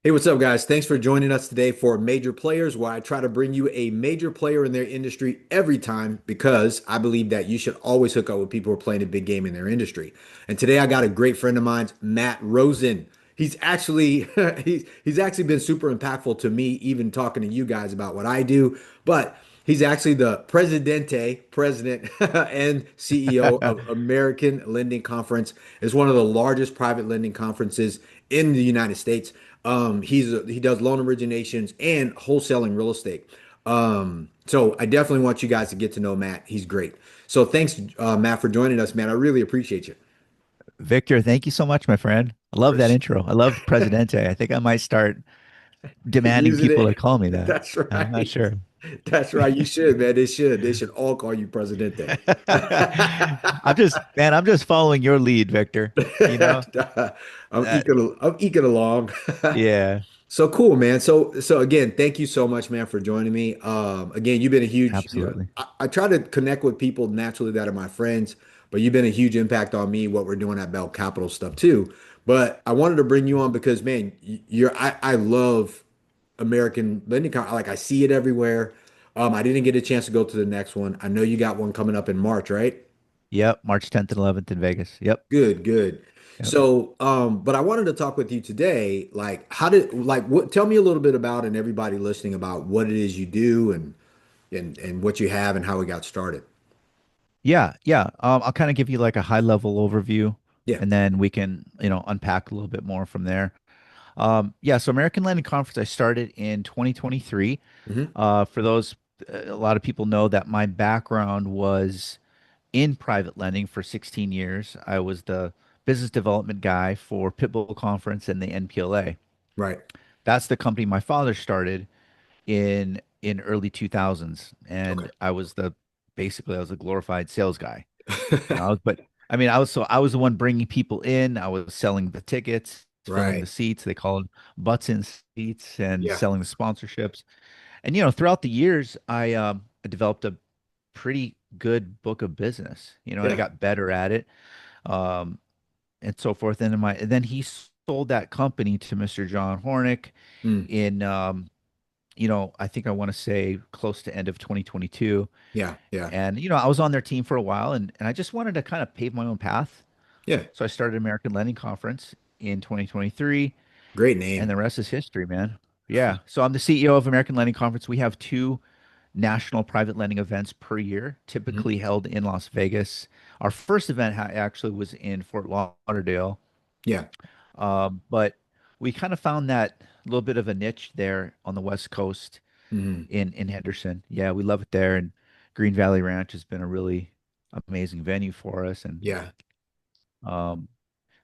Hey, what's up, guys? Thanks for joining us today for Major Players, where I try to bring you a major player in their industry every time because I believe that you should always hook up with people who are playing a big game in their industry. And today I got a great friend of mine, Matt Rosen. He's actually he's actually been super impactful to me, even talking to you guys about what I do. But he's actually the president and CEO of American Lending Conference. It's one of the largest private lending conferences in the United States. He does loan originations and wholesaling real estate. So I definitely want you guys to get to know Matt. He's great. So thanks, Matt, for joining us, man. I really appreciate you. Victor, thank you so much, my friend. I love that intro. I love Presidente. I think I might start demanding Using people to it. call me that. That's I'm not right. sure. That's right. You should, man. They should. They should all call you Presidente. I'm just following your lead, Victor. You know? Uh, I'm eking along. yeah, So cool, man. So again, thank you so much, man, for joining me. Again, you've been a huge, absolutely. I try to connect with people naturally that are my friends, but you've been a huge impact on me, what we're doing at Bell Capital stuff too. But I wanted to bring you on because, man, I love American Lending. Like I see it everywhere. I didn't get a chance to go to the next one. I know you got one coming up in March, right? Yep, March 10th and 11th in Vegas. Yep. Good, good. Yep. So, but I wanted to talk with you today. What, tell me a little bit about, and everybody listening about what it is you do and what you have and how we got started. Yeah, yeah. I'll kind of give you like a high level overview Yeah. and then we can, unpack a little bit more from there. Yeah, so American Landing Conference, I started in 2023. Hmm. For those, a lot of people know that my background was in private lending for 16 years. I was the business development guy for Pitbull Conference and the NPLA. Right. That's the company my father started in early 2000s, Okay. and I was a glorified sales guy. But I mean, I was the one bringing people in. I was selling the tickets, filling Right. the seats. They called butts in seats and Yeah. selling the sponsorships. And throughout the years, I developed a pretty good book of business. And I Yeah. got better at it, um, and so forth. And then he sold that company to Mr. John Hornick Mm. in, I think I want to say close to end of 2022. Yeah. Yeah. And I was on their team for a while, and I just wanted to kind of pave my own path. Yeah. So I started American Lending Conference in 2023, Great and name. the rest is history, man. Yeah. So I'm the CEO of American Lending Conference. We have two national private lending events per year, Mhm. typically held in Las Vegas. Our first event actually was in Fort Lauderdale, Yeah. but we kind of found that little bit of a niche there on the West Coast Hmm. in Henderson. Yeah, we love it there, and Green Valley Ranch has been a really amazing venue for us. And Yeah. um,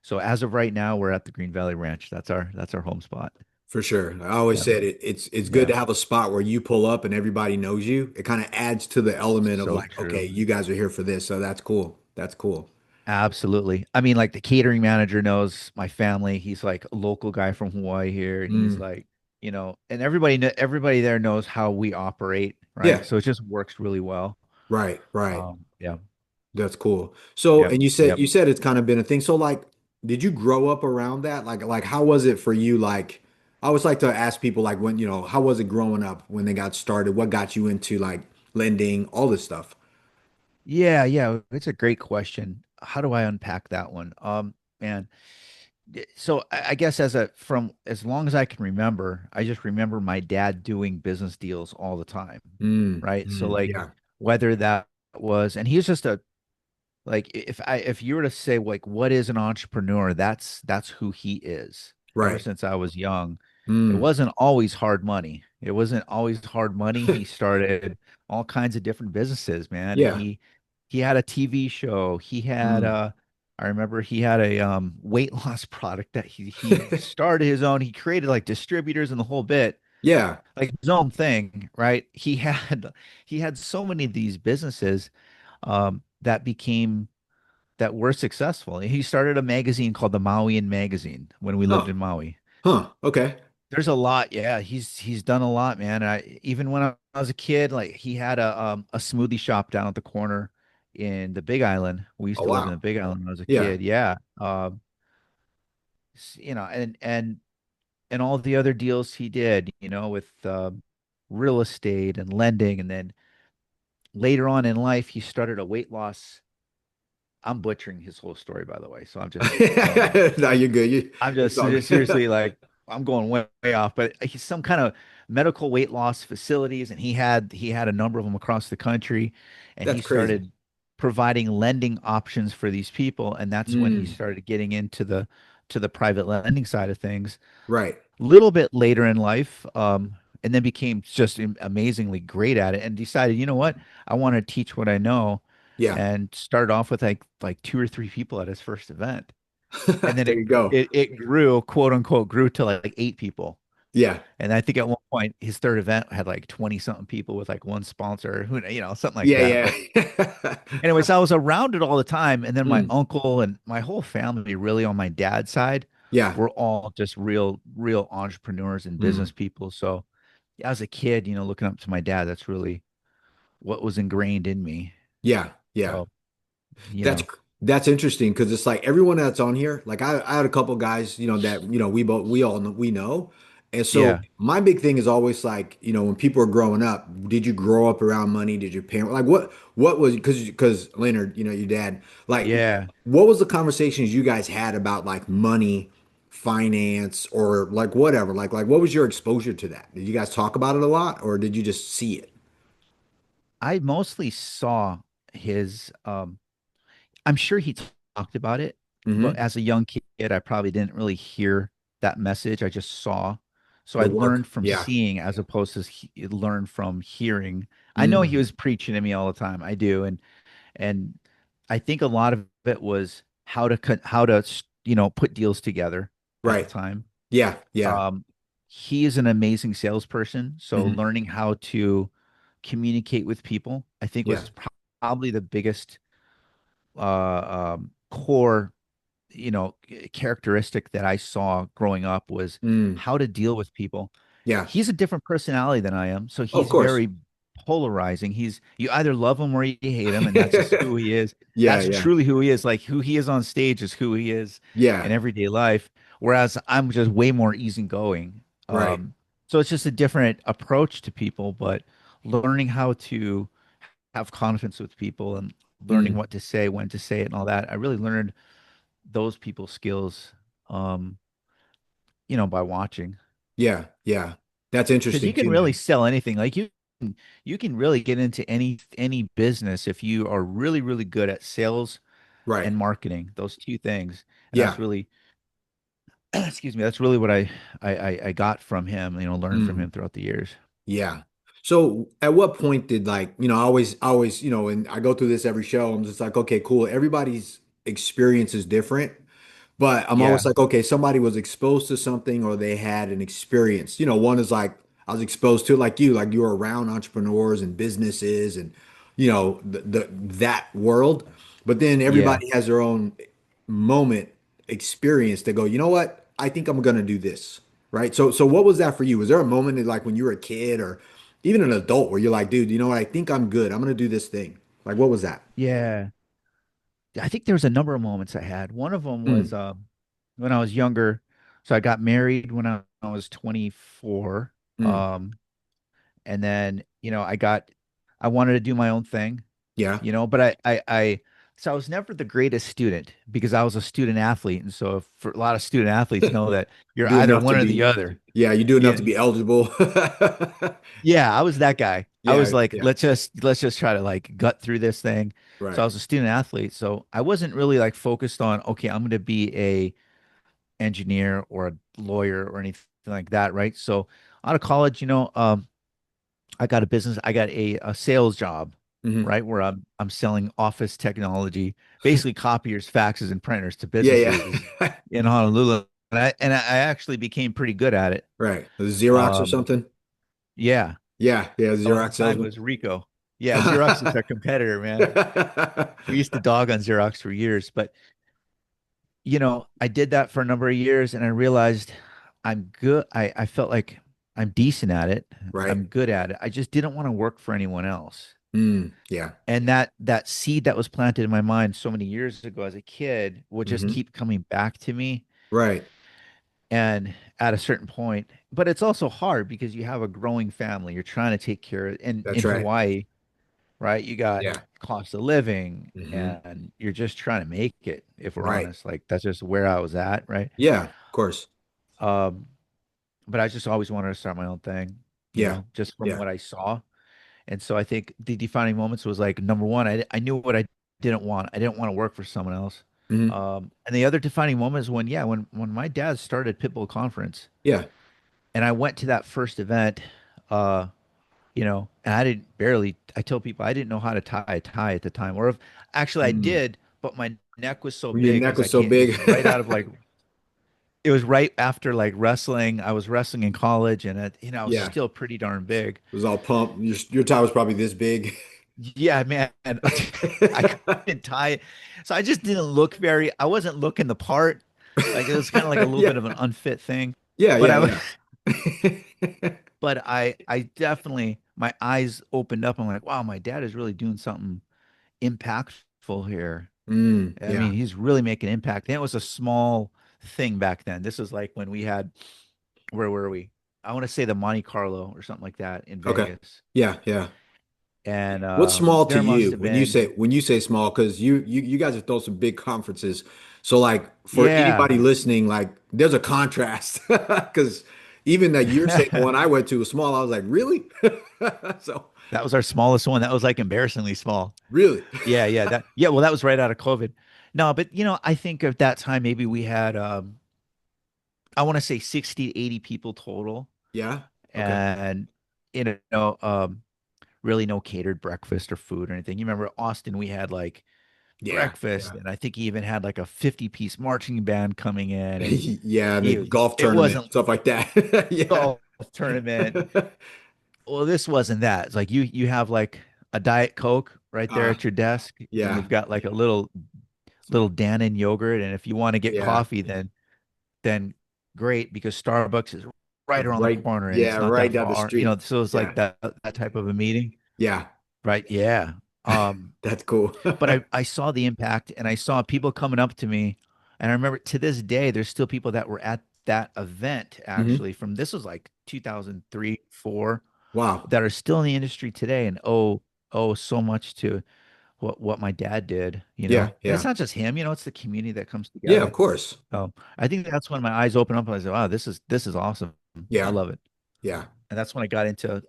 so as of right now, we're at the Green Valley Ranch. That's our home spot. For sure. I always Yeah, said it's good yeah, to have a spot where you pull up and everybody knows you. It kind of adds to the element of so like, okay, true. you guys are here for this, so that's cool. That's cool. Absolutely. I mean, like the catering manager knows my family. He's like a local guy from Hawaii here, and he's Mm. like, and everybody there knows how we operate, right? Yeah. So it just works really well. Right. Right. Yeah, That's cool. So, yep, and yep. you said it's kind of been a thing. So, like, did you grow up around that? Like, how was it for you? Like, I always like to ask people, like, when how was it growing up when they got started? What got you into like lending, all this stuff? Yeah, yeah. It's a great question. How do I unpack that one? Man. So I guess from as long as I can remember, I just remember my dad doing business deals all the time, Mm, right? So mm, like yeah. whether that was, and he's just a like if you were to say like what is an entrepreneur, that's who he is. Ever Right. since I was young, it Mm, wasn't always hard money. It wasn't always hard money. He started all kinds of different businesses, man. yeah. He had a TV show. Mm. I remember he had a weight loss product that he started his own. He created like distributors and the whole bit, Yeah. like his own thing, right? He had so many of these businesses that were successful. He started a magazine called the Mauian Magazine when we lived Huh. in Maui. Huh. Okay. There's a lot, yeah. He's done a lot, man. Even when I was a kid, like he had a smoothie shop down at the corner in the Big Island. We used Oh to live in wow. the Big Island when I was a Yeah. kid. Yeah. And and all the other deals he did, with real estate and lending. And then later on in life, he started a weight loss. I'm butchering his whole story, by the way. So I'm just, No, you're good. I'm It's just all good. seriously like, I'm going way off, but he's some kind of medical weight loss facilities, and he had a number of them across the country, and he That's crazy. started providing lending options for these people, and that's when he Mm, started getting into the private lending side of things right. a little bit later in life, and then became just amazingly great at it, and decided, you know what, I want to teach what I know, Yeah. and started off with like two or three people at his first event, and then There it you go. it, it grew, quote unquote, grew to like eight people. Yeah. And I think at one point his third event had like 20 something people with like one sponsor, something like Yeah, that. But yeah. anyways, I was around it all the time. And then my Mm, uncle and my whole family, really on my dad's side, yeah. were all just real entrepreneurs and Mm, business people. So as a kid, looking up to my dad, that's really what was ingrained in me. yeah. Yeah. So, you That's know, that's interesting because it's like everyone that's on here, like I had a couple guys, that we know, and so yeah, my big thing is always like, when people are growing up, did you grow up around money? Did your parent like what was because Leonard, your dad, like yeah. what was the conversations you guys had about like money, finance, or like whatever, like what was your exposure to that? Did you guys talk about it a lot, or did you just see it? I mostly saw his I'm sure he talked about it, but Hmm. as a young kid, I probably didn't really hear that message. I just saw. So The I work, learned from yeah. seeing as opposed to learn from hearing. I know he Mm, was preaching to me all the time. I do, and I think a lot of it was how to put deals together at the right. time. Yeah, yeah. Um, he is an amazing salesperson, so Hmm. learning how to communicate with people, I think, Yeah. was probably the biggest core, characteristic that I saw growing up was Mm, how to deal with people. yeah. He's a different personality than I am, so Oh, of he's course. very polarizing. You either love him or you hate him, and that's just who he is. Yeah, That's yeah. truly who he is. Like who he is on stage is who he is in Yeah. everyday life. Whereas I'm just way more easygoing. Right. So it's just a different approach to people, but learning how to have confidence with people and learning Mm, what to say, when to say it, and all that. I really learned those people skills, um, by watching. yeah, yeah. That's Because you interesting can too, really man. sell anything. Like you can really get into any business if you are really good at sales Right. and marketing, those two things. And Yeah. that's really, excuse me, that's really what I got from him, learned from Mm, him throughout the years. yeah. So at what point did like, I always, and I go through this every show. I'm just like, okay, cool. Everybody's experience is different. But I'm always Yeah, like, okay, somebody was exposed to something or they had an experience. One is like I was exposed to like you were around entrepreneurs and businesses and that world. But then yeah. everybody has their own moment experience to go, you know what? I think I'm gonna do this. Right. So what was that for you? Was there a moment like when you were a kid or even an adult where you're like, dude, you know what? I think I'm good. I'm gonna do this thing. Like what was that? Yeah. I think there's a number of moments I had. One of them was Mm, when I was younger. So I got married when I was 24. mm, And then, I wanted to do my own thing, yeah. but so I was never the greatest student because I was a student athlete. And so for a lot of student athletes know that you're Do either enough to one or the be, other. yeah, you do enough Yeah. to be eligible. Yeah, I was that guy. I Yeah, was like, yeah, let's just try to like gut through this thing. So I right. was a student athlete. So I wasn't really like focused on, okay, I'm going to be a engineer or a lawyer or anything like that, right? So out of college, I got a sales job, Hmm. right? Where I'm selling office technology, basically copiers, faxes, and printers to Yeah, businesses yeah. in Honolulu. And I actually became pretty good at it. Right. Xerox or Um, something. yeah. Yeah, yeah, Oh, at the Xerox time it salesman. was Rico. Yeah, Xerox is our competitor, man. We used to dog on Xerox for years, but I did that for a number of years and I realized I'm good. I felt like I'm decent at it. Right. I'm good at it. I just didn't want to work for anyone else. Mm, yeah. And that seed that was planted in my mind so many years ago as a kid would just Hmm. keep coming back to me. Right. And at a certain point, but it's also hard because you have a growing family. You're trying to take care of, and That's in right. Hawaii, right? You got Yeah. cost of living Hmm. and you're just trying to make it, if we're Right. honest. Like that's just where I was at, right? Yeah, of course. Um, but I just always wanted to start my own thing, Yeah. just from Yeah. what I saw. And so I think the defining moments was like number one, I knew what I didn't want. I didn't want to work for someone else. Hmm. And the other defining moment is when, yeah, when my dad started Pitbull Conference Yeah. and I went to that first event, uh, and I didn't barely, I tell people I didn't know how to tie a tie at the time. Or if actually I Mm. did, but my neck was so When your big neck because was so it big. was right out of like, it was right after like wrestling. I was wrestling in college and I was Yeah. It still pretty darn big. was all pumped. Your tie was probably this big. Yeah, man, I couldn't tie it. So I just didn't look I wasn't looking the part. Like it was kind of like a little bit Yeah. of an unfit thing. Yeah, But yeah, I was, yeah. but I definitely, my eyes opened up. I'm like, wow, my dad is really doing something impactful here. I mean, Yeah. he's really making impact. And it was a small thing back then. This was like when we had, where were we? I want to say the Monte Carlo or something like that in Okay. Vegas. Yeah, yeah. And What's small to there must you have been, when you say small? Because you guys have thrown some big conferences. So like for yeah. anybody listening, like there's a contrast because even that you're saying the one I went to was small. I was like, really? So That was our smallest one. That was like embarrassingly small. really? Yeah, well, that was right out of COVID. No, but I think at that time maybe we had I want to say 60 to 80 people total Yeah. Okay. and you know, really no catered breakfast or food or anything. You remember Austin, we had like Yeah. breakfast Yeah. and I think he even had like a 50-piece marching band coming in and Yeah, and the golf it tournament, wasn't stuff like that. Yeah. golf tournament. Well, this wasn't that. It's like you have like a Diet Coke right there Uh, at your desk, and yeah. you've got like a little Dannon yogurt. And if you want to get Yeah. coffee, then great because Starbucks is right around the Right. corner and Yeah, it's not right that down the far. street. So it's like Yeah. that type of a meeting. Yeah. Right. Yeah. That's cool. But I saw the impact and I saw people coming up to me. And I remember to this day, there's still people that were at that event Hmm. actually from this was like 2003, 4 Wow. that are still in the industry today and owe so much to what my dad did. Yeah. And it's Yeah. not just him, it's the community that comes Yeah, of together. course. I think that's when my eyes open up and I said, wow, this is awesome. I Yeah. love it. Yeah. And that's when I got into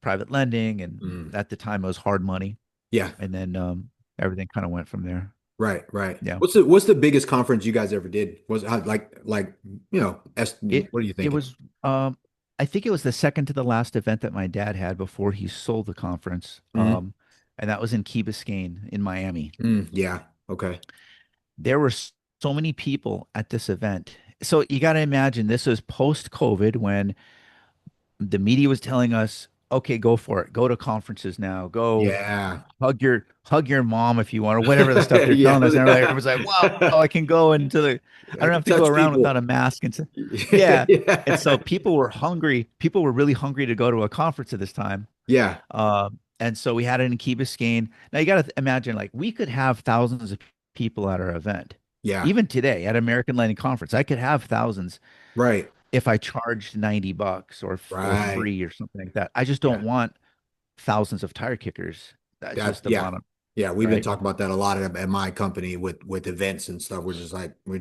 private lending and Mm. at the time it was hard money. Yeah. And then everything kind of went from there. Right. Right. Yeah. What's the biggest conference you guys ever did? Was like It what are you it thinking? was I think it was the second to the last event that my dad had before he sold the conference. Hmm. And that was in Key Biscayne in Miami. Yeah. Okay. There were so many people at this event. So you got to imagine this was post COVID when the media was telling us, okay, go for it. Go to conferences now. Go Yeah. hug your mom if you want, or whatever the stuff they're Yeah. telling us. And everyone's like, wow, I can go into I I don't can have to go touch around without people. a mask. And so, yeah. And so Yeah. people were hungry. People were really hungry to go to a conference at this time. Yeah. And so we had it in Key Biscayne. Now you got to imagine, like, we could have thousands of people at our event. Yeah. Even today at American Lending Conference, I could have thousands Right. if I charged $90 or Right. free or something like that. I just don't Yeah. want thousands of tire kickers. That's That just the yeah. bottom, Yeah, we've been right? talking about that a lot at my company with events and stuff. We're just like we're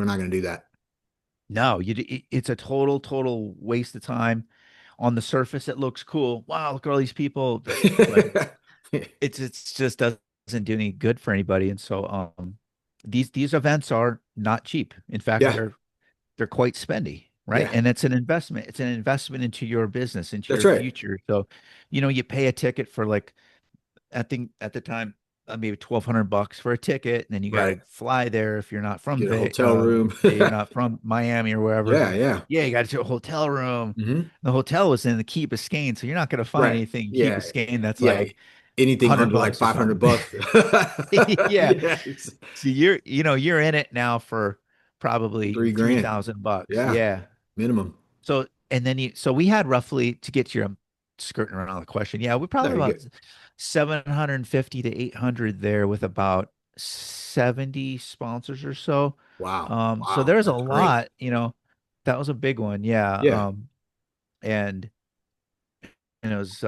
not going to do that. No, it's a total waste of time. On the surface, it looks cool. Wow, look at all these people, but it's just doesn't do any good for anybody. And so these events are not cheap. In fact, Yeah. they're quite spendy, right? Yeah. And it's an investment. It's an investment into your business, into That's your right. future. So, you pay a ticket for like I think at the time maybe 1,200 bucks for a ticket, and then you got Right. to fly there if you're not from Get a hotel room. say you're not from Miami or wherever. Yeah, yeah. Yeah, you got to a hotel room. Hmm. The hotel was in the Key Biscayne, so you're not going to find Right. anything in Key Yeah. Biscayne that's Yeah. like Anything 100 under like bucks or 500 something. bucks. Yeah. Yes. So you're in it now for probably 3 grand. 3,000 bucks. Yeah. Yeah. Minimum. So and then so we had roughly to get your skirting around the question. Yeah, we No, probably you about get 750 to 800 there with about 70 sponsors or so. wow. So Wow. there's a That's great. lot. that was a big one. Yeah. Yeah. And and it was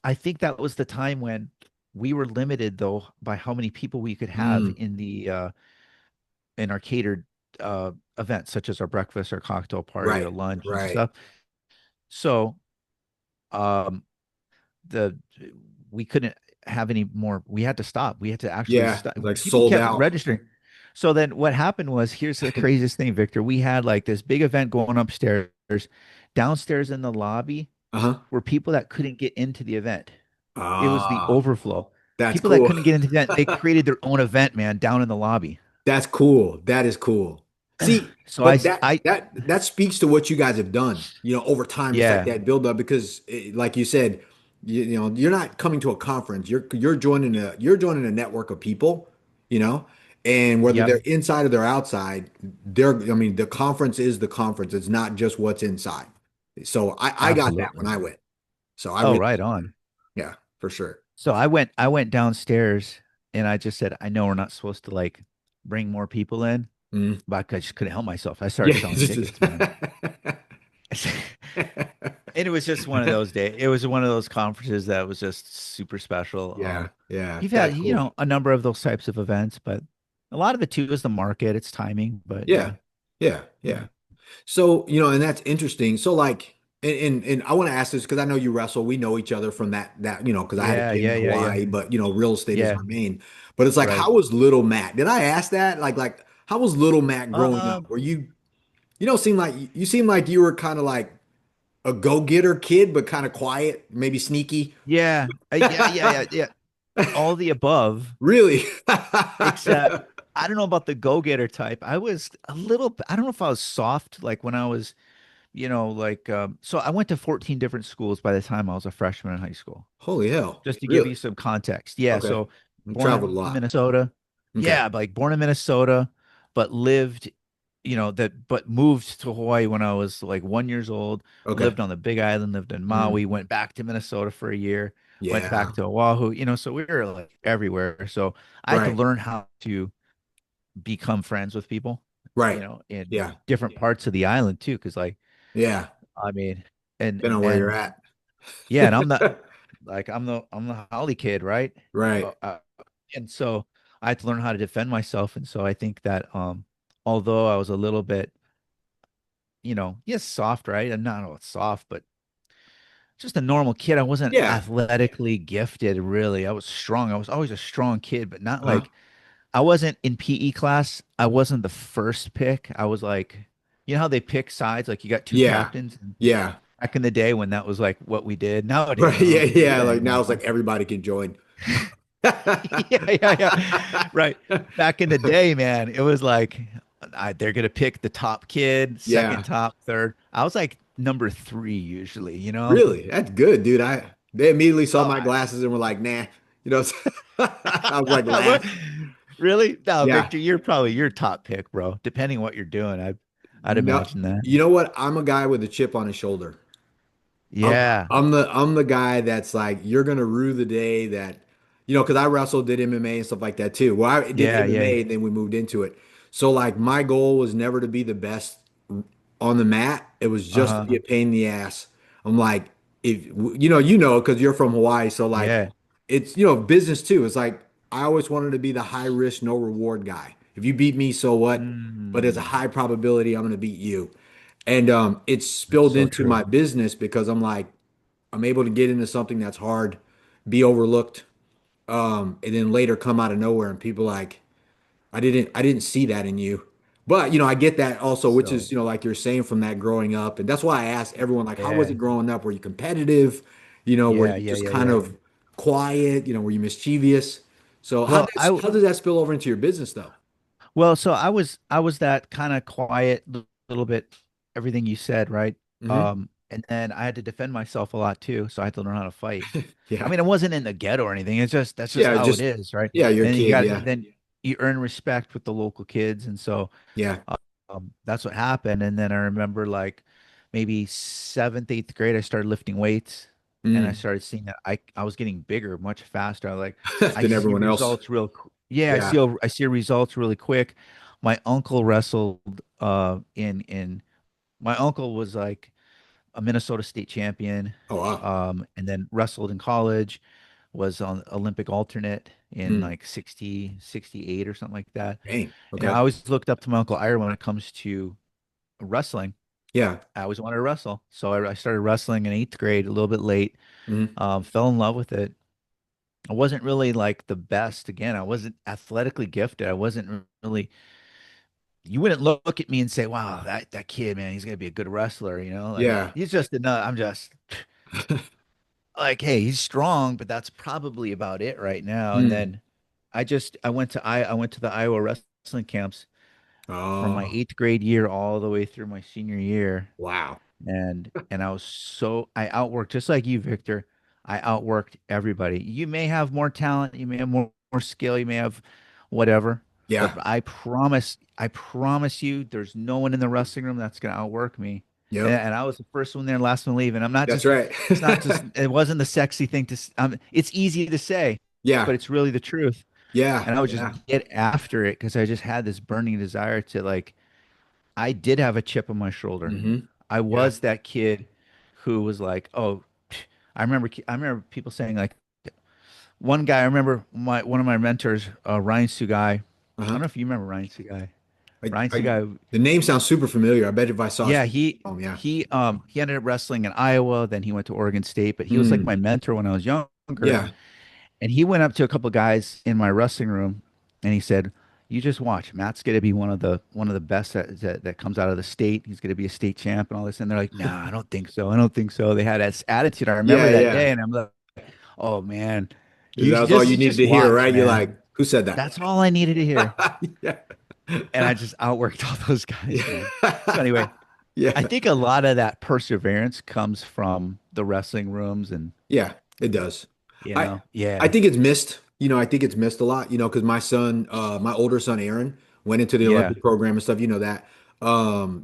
I think that was the time when we were limited though by how many people we could have Mm, in our catered events, such as our breakfast or cocktail party or right. lunch and Right. stuff. So um the we couldn't have any more. We had to stop. We had to actually Yeah. stop. Like People sold kept out. registering. So then what happened was, here's the craziest thing, Victor. We had like this big event going upstairs. Downstairs in the lobby Uh-huh. were people that couldn't get into the event. It was the Ah, overflow. that's People that cool. couldn't get into the event, they created their own event, man, down in the lobby. That's cool. That is cool. See, So but that I, that speaks to what you guys have done, over time, just like yeah, that build up. Because, like you said, you're not coming to a conference. You're joining a network of people, you know, and whether yep, they're inside or they're outside, I mean, the conference is the conference. It's not just what's inside. So I got that when absolutely. I went. So I Oh, really, right on. yeah, for sure. So I went downstairs and I just said, I know we're not supposed to like bring more people in, Mm. but I just couldn't help myself. I started Yeah. selling tickets, man. And it was just one of those days. It was one of those conferences that was just super special. Yeah, yeah, We've had, that's cool. a number of those types of events, but a lot of it too is the market, it's timing. But Yeah, yeah, yeah, yeah, yeah. So, and that's interesting. So like, and I want to ask this because I know you wrestle. We know each other from that, because I had a yeah, gym yeah, in yeah, yeah, Hawaii, but real estate is yeah. our main. But it's like, Right. how was little Matt? Did I ask that? Like how was little Matt growing up? Um, Were you don't seem like you seem like you were kind of like a go-getter kid, but kind of quiet, maybe sneaky. yeah, yeah, yeah, yeah, yeah. All the above. Really? Except I don't know about the go-getter type. I was a little, I don't know if I was soft like when I was, so I went to 14 different schools by the time I was a freshman in high school. Holy hell. Just to give Really? you some context. Yeah, Okay. so You born traveled a in lot. Minnesota. Okay. Yeah, like born in Minnesota, but lived, but moved to Hawaii when I was like 1 years old, Okay. lived on the Big Island, lived in Mm. Maui, went back to Minnesota for a year, went Yeah. back to Oahu, so we were like everywhere. So I had to Right. learn how to become friends with people, Right. in Yeah. different parts of the island too. Cause like, Yeah. I mean, and, Depending on where you're and at. yeah, and I'm the Holly kid, right? Right. Uh, uh, and so I had to learn how to defend myself. And so I think that, although I was a little bit, yes, soft, right? I'm not soft, but just a normal kid. I wasn't Yeah. athletically gifted, really. I was strong. I was always a strong kid, but not Uh-huh. like I wasn't in PE class. I wasn't the first pick. I was like, how they pick sides? Like you got two Yeah. captains. And Yeah. back in the day when that was like what we did. Nowadays, Right. I don't Yeah. think they do Yeah. that Like now anymore. it's like everybody can join. Yeah, yeah, yeah. Right. Back in the day, man, it was like they're gonna pick the top kid, second Yeah. top, third. I was like number three usually. Really? That's good, dude. They immediately saw Oh, my glasses and were like, nah. You know, I was like, what? laugh. Really? No, Yeah. Victor, you're probably your top pick, bro. Depending what you're doing, I'd No, imagine that. you know what? I'm a guy with a chip on his shoulder. I'm Yeah, I'm the guy that's like you're gonna rue the day that because I wrestled, did MMA and stuff like that too. Well, I did yeah, yeah. MMA and then we moved into it. So like my goal was never to be the best on the mat. It was just to be Uh-huh. a pain in the ass. I'm like if because you're from Hawaii, so like Yeah. it's business too. It's like I always wanted to be the high risk, no reward guy. If you beat me, so what? But there's a Mm, high probability I'm gonna beat you. And it's that's spilled so into true. my business because I'm able to get into something that's hard, be overlooked, and then later come out of nowhere and people like, I didn't see that in you. But I get that also, which is So, like you're saying from that growing up, and that's why I asked everyone like, how was yeah. it growing up? Were you competitive? Were Yeah, you yeah, just yeah, kind yeah. of quiet? Were you mischievous? So Well, how does that spill over into your business though? so I was that kind of quiet little bit, everything you said, right? Hmm. And then I had to defend myself a lot too, so I had to learn how to fight. I Yeah, mean, I wasn't in the ghetto or anything. It's just that's just yeah, how it just is, right? yeah, you're a And you kid. got Yeah, then you earn respect with the local kids, and so yeah. uh, that's what happened. And then I remember like maybe seventh, eighth grade, I started lifting weights, and I Mm. started seeing that I was getting bigger much faster. Like I Than see everyone else. results real, yeah, Yeah. I see results really quick. my uncle wrestled in my uncle was like a Minnesota state champion, Oh wow. and then wrestled in college, was on Olympic alternate in Mm. like 60, 68 or something like that. Dang. And I Okay. always looked up to my Uncle Ira when it comes to wrestling. Yeah. I always wanted to wrestle. So I started wrestling in eighth grade, a little bit late, Hmm. fell in love with it. I wasn't really like the best. Again, I wasn't athletically gifted. I wasn't really, you wouldn't look at me and say, wow, that kid, man, he's gonna be a good wrestler, like Yeah. he's just enough. I'm just like, hey, he's strong, but that's probably about it right now. And Mm. then I went to the Iowa wrestling camps from my Oh, eighth grade year all the way through my senior year. wow. And I outworked just like you, Victor. I outworked everybody. You may have more talent, you may have more skill, you may have whatever, but Yeah. I promise you, there's no one in the wrestling room that's gonna outwork me. And, Yep. and I was the first one there, last one leaving. I'm not That's just, right. it's not just, it wasn't the sexy thing it's easy to say, Yeah. but it's really the truth. Yeah. And I would just Yeah. get after it because I just had this burning desire to like I did have a chip on my shoulder. Hmm. I Yeah. was that kid who was like, "Oh, I remember people saying like one guy. I remember my one of my mentors, Ryan Sugai. I Uh-huh. don't know if you remember Ryan Sugai. Ryan I, Sugai. the name sounds super familiar. I bet if I saw his Yeah, face, yeah. he ended up wrestling in Iowa. Then he went to Oregon State, but he was like Mm. my mentor when I was younger. Yeah. And he went up to a couple guys in my wrestling room and he said, "You just watch. Matt's gonna be one of the best that comes out of the state. He's gonna be a state champ and all this." And they're like, "Nah, I don't think so. I don't think so." They had this attitude. I remember Yeah. that Yeah. day, and I'm like, "Oh man, That was all you you needed just to hear, watch, right? You're like, man." who said that? That's all I needed to hear, Yeah. and I just outworked all those guys, man. So Yeah. anyway, I Yeah. think a lot of that perseverance comes from the wrestling rooms, and Yeah, it does. I I yeah, think it's missed. I think it's missed a lot, because my son, my older son Aaron went into the yeah. Olympic program and stuff, that.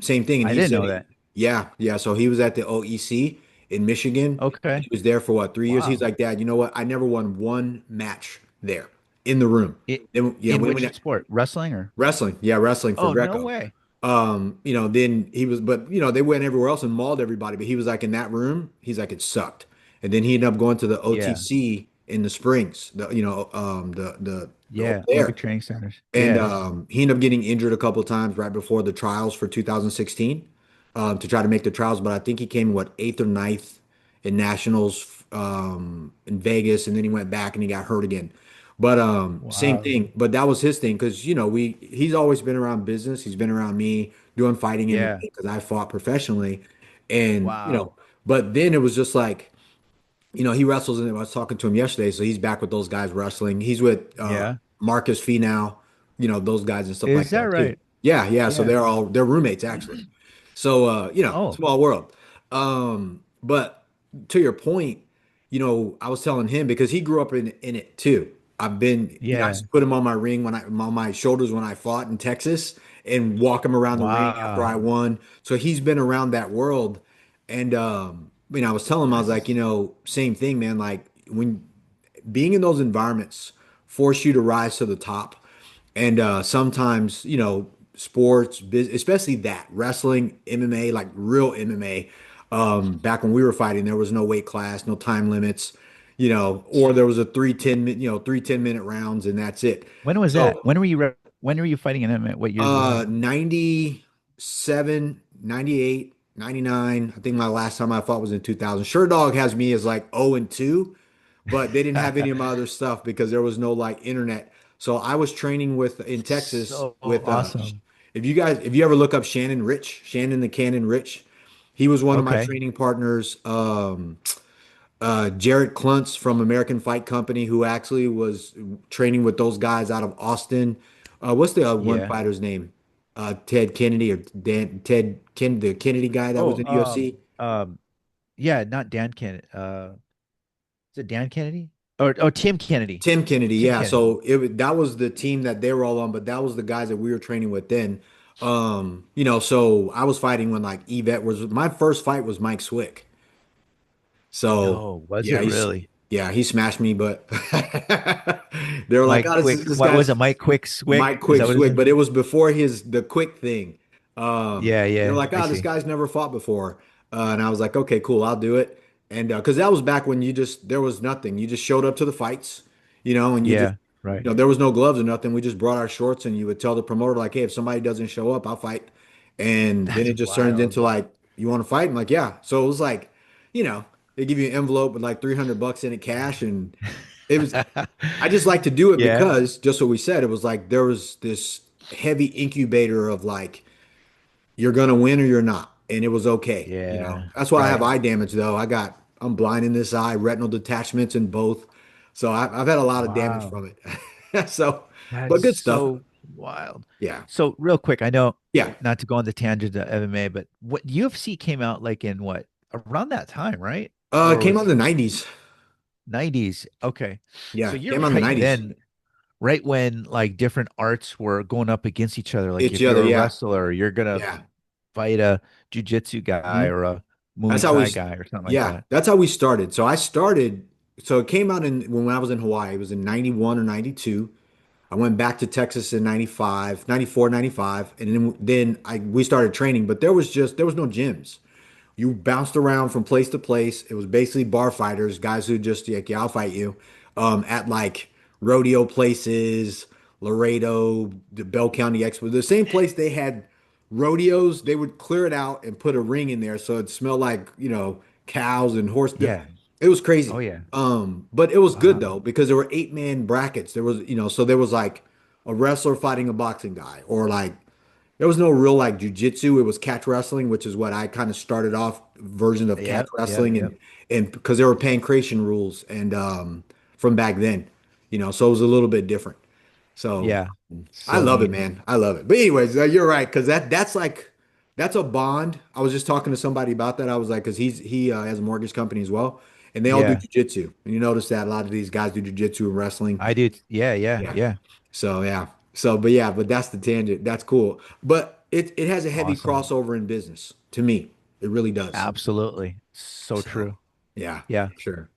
Same thing. And I he didn't said, know that. yeah, yeah. So he was at the OEC in Michigan. He Okay, was there for what, 3 years? He's wow. like, Dad, you know what? I never won one match there in the room. It, Then yeah, in when which we sport? Wrestling or? wrestling, yeah, wrestling for Oh, no Greco. way. Then he was, but they went everywhere else and mauled everybody. But he was like in that room, he's like it sucked. And then he ended up going to the Yeah. OTC in the Springs, the over Yeah. Olympic there. training centers. And Yeah. he ended up getting injured a couple of times right before the trials for 2016 to try to make the trials. But I think he came, what, eighth or ninth in nationals in Vegas. And then he went back and he got hurt again. But same Wow. thing. But that was his thing because, he's always been around business. He's been around me doing fighting MMA Yeah. because I fought professionally. And, Wow. but then it was just like, he wrestles, and I was talking to him yesterday, so he's back with those guys wrestling. He's with Yeah. Marcus Fee now, those guys and stuff Is like that that too. right? Yeah, yeah. So Yeah. they're roommates actually. So Oh, small world. But to your point, I was telling him because he grew up in it too. I've been, I used yeah. to put him on my ring on my shoulders when I fought in Texas and walk him around the ring after I Wow. won. So he's been around that world. And I was telling him, I was like, That's same thing, man. Like when being in those environments force you to rise to the top. And sometimes, sports, especially that wrestling, MMA, like real MMA. Back when we were fighting, there was no weight class, no time limits, or there was a 3 10-minute rounds, and that's it. when was that? So When were you fighting in MMA? What years was that? 97, 98, 99. I think my last time I fought was in 2000. Sure Dog has me as like 0-2, but they didn't have any of my other stuff because there was no like internet. So I was training with in Texas So with awesome. if you ever look up Shannon the Cannon Rich, he was one of my Okay. training partners. Jarrett Kluntz from American Fight Company, who actually was training with those guys out of Austin. What's the one Yeah. fighter's name? Ted Kennedy or the Kennedy guy that was Oh, in the UFC. yeah, not Dan Kennedy. Is it Dan Kennedy? Or oh, Tim Kennedy. Tim Kennedy, Tim yeah. Kennedy. So that was the team that they were all on, but that was the guys that we were training with then. So I was fighting when my first fight was Mike Swick. So No, was yeah, it really? Yeah, he smashed me, but they were like, Mike "Oh, Quick, this what was it? guy's Mike Quick Swick? Mike Is Quick that what his Swick," name but is? it was before his the quick thing. Yeah, They're yeah, like, I "Oh, this see. guy's never fought before," and I was like, "Okay, cool, I'll do it." And because that was back when you just there was nothing, you just showed up to the fights, and you just Yeah, right. there was no gloves or nothing. We just brought our shorts, and you would tell the promoter like, "Hey, if somebody doesn't show up, I'll fight." And then That's it just turned wild. into like, "You want to fight?" I'm like, "Yeah." So it was like, you know, they give you an envelope with like $300 in it cash, and it was. I just like to do it Yeah, because just what we said, it was like there was this heavy incubator of like you're gonna win or you're not, and it was okay. yeah, That's why I have right. eye damage though. I'm blind in this eye, retinal detachments in both, so I've had a lot of damage Wow. from it. So, That's but good stuff. so wild. Yeah, So real quick, I know yeah. not to go on the tangent of MMA, but what UFC came out like in what around that time, right? It Or came out in was the '90s. 90s. Okay. Yeah, So it you're came out in the right '90s. then, right when like different arts were going up against each other. Like Each if other. you're a Yeah, wrestler, you're gonna yeah. fight a jujitsu guy Mhm. or a That's Muay how we. Thai guy or something like Yeah, that. that's how we started. So I started. So it came out in when I was in Hawaii. It was in '91 or '92. I went back to Texas in 95, 94, 95, and then we started training, but there was no gyms. You bounced around from place to place. It was basically bar fighters, guys who just like, yeah, I'll fight you. At like rodeo places, Laredo, the Bell County Expo, the same place they had rodeos, they would clear it out and put a ring in there so it smelled like, cows and horse. Yeah. It was Oh crazy. yeah. But it was good Wow. though because there were 8-man brackets. There was, so there was like a wrestler fighting a boxing guy, or like there was no real like jujitsu. It was catch wrestling, which is what I kind of started off version of catch Yep. Yep. wrestling, Yep. and because there were pancration rules and from back then, so it was a little bit different. So Yeah. I So love it, neat. man. I love it. But anyways, you're right because that's like that's a bond. I was just talking to somebody about that. I was like, because he has a mortgage company as well, and they all do Yeah. jujitsu. And you notice that a lot of these guys do jujitsu and wrestling. I do. Yeah. Yeah. Yeah. Yeah. So yeah. So but yeah, but that's the tangent. That's cool. But it has a heavy Awesome. crossover in business to me. It really does. Absolutely. So So true. yeah, Yeah. for sure.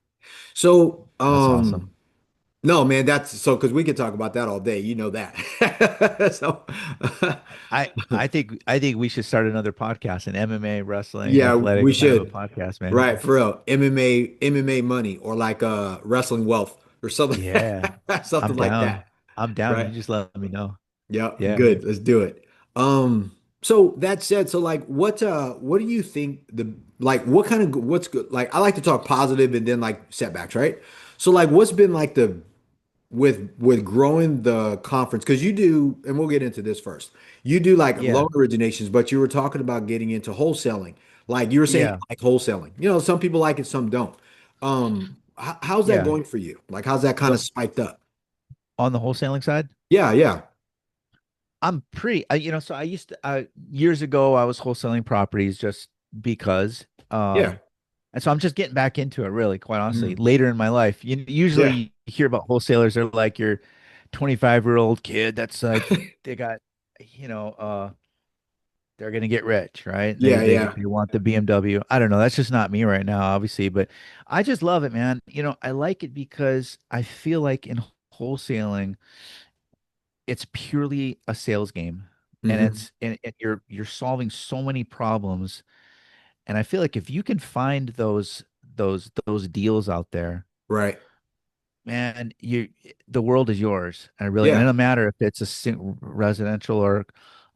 So That's awesome. no man, that's so because we could talk about that all day. You know that. So I think we should start another podcast, an MMA, wrestling, yeah, we athletics kind of a should. podcast, man. Right, for real. MMA money or like wrestling wealth or something Yeah. I'm something like down. that. I'm down. Right. You just let me know. Yeah, Yeah. good. Let's do it. So that said, so like what do you think the like what kind of what's good? Like I like to talk positive and then like setbacks, right? So like what's been like the with growing the conference because you do, and we'll get into this first. You do like Yeah. loan originations, but you were talking about getting into wholesaling. Like you were saying, Yeah. like wholesaling. Some people like it, some don't. How's that Yeah. going for you? Like, how's that kind of The spiked up? on the wholesaling side, Yeah, yeah, I'm pretty, so I used to, years ago, I was wholesaling properties just because, yeah, and so I'm just getting back into it, really, quite honestly, mhm, later in my life. Usually yeah, you hear about wholesalers, they're like your 25-year-old kid that's like, they got, you know, they're gonna get rich, right? They yeah, they yeah. they want the BMW. I don't know. That's just not me right now, obviously, but I just love it, man. I like it because I feel like in wholesaling, it's purely a sales game, and Hmm. you're solving so many problems. And I feel like if you can find those deals out there, Right. man, the world is yours. And it Yeah. doesn't matter if it's a residential or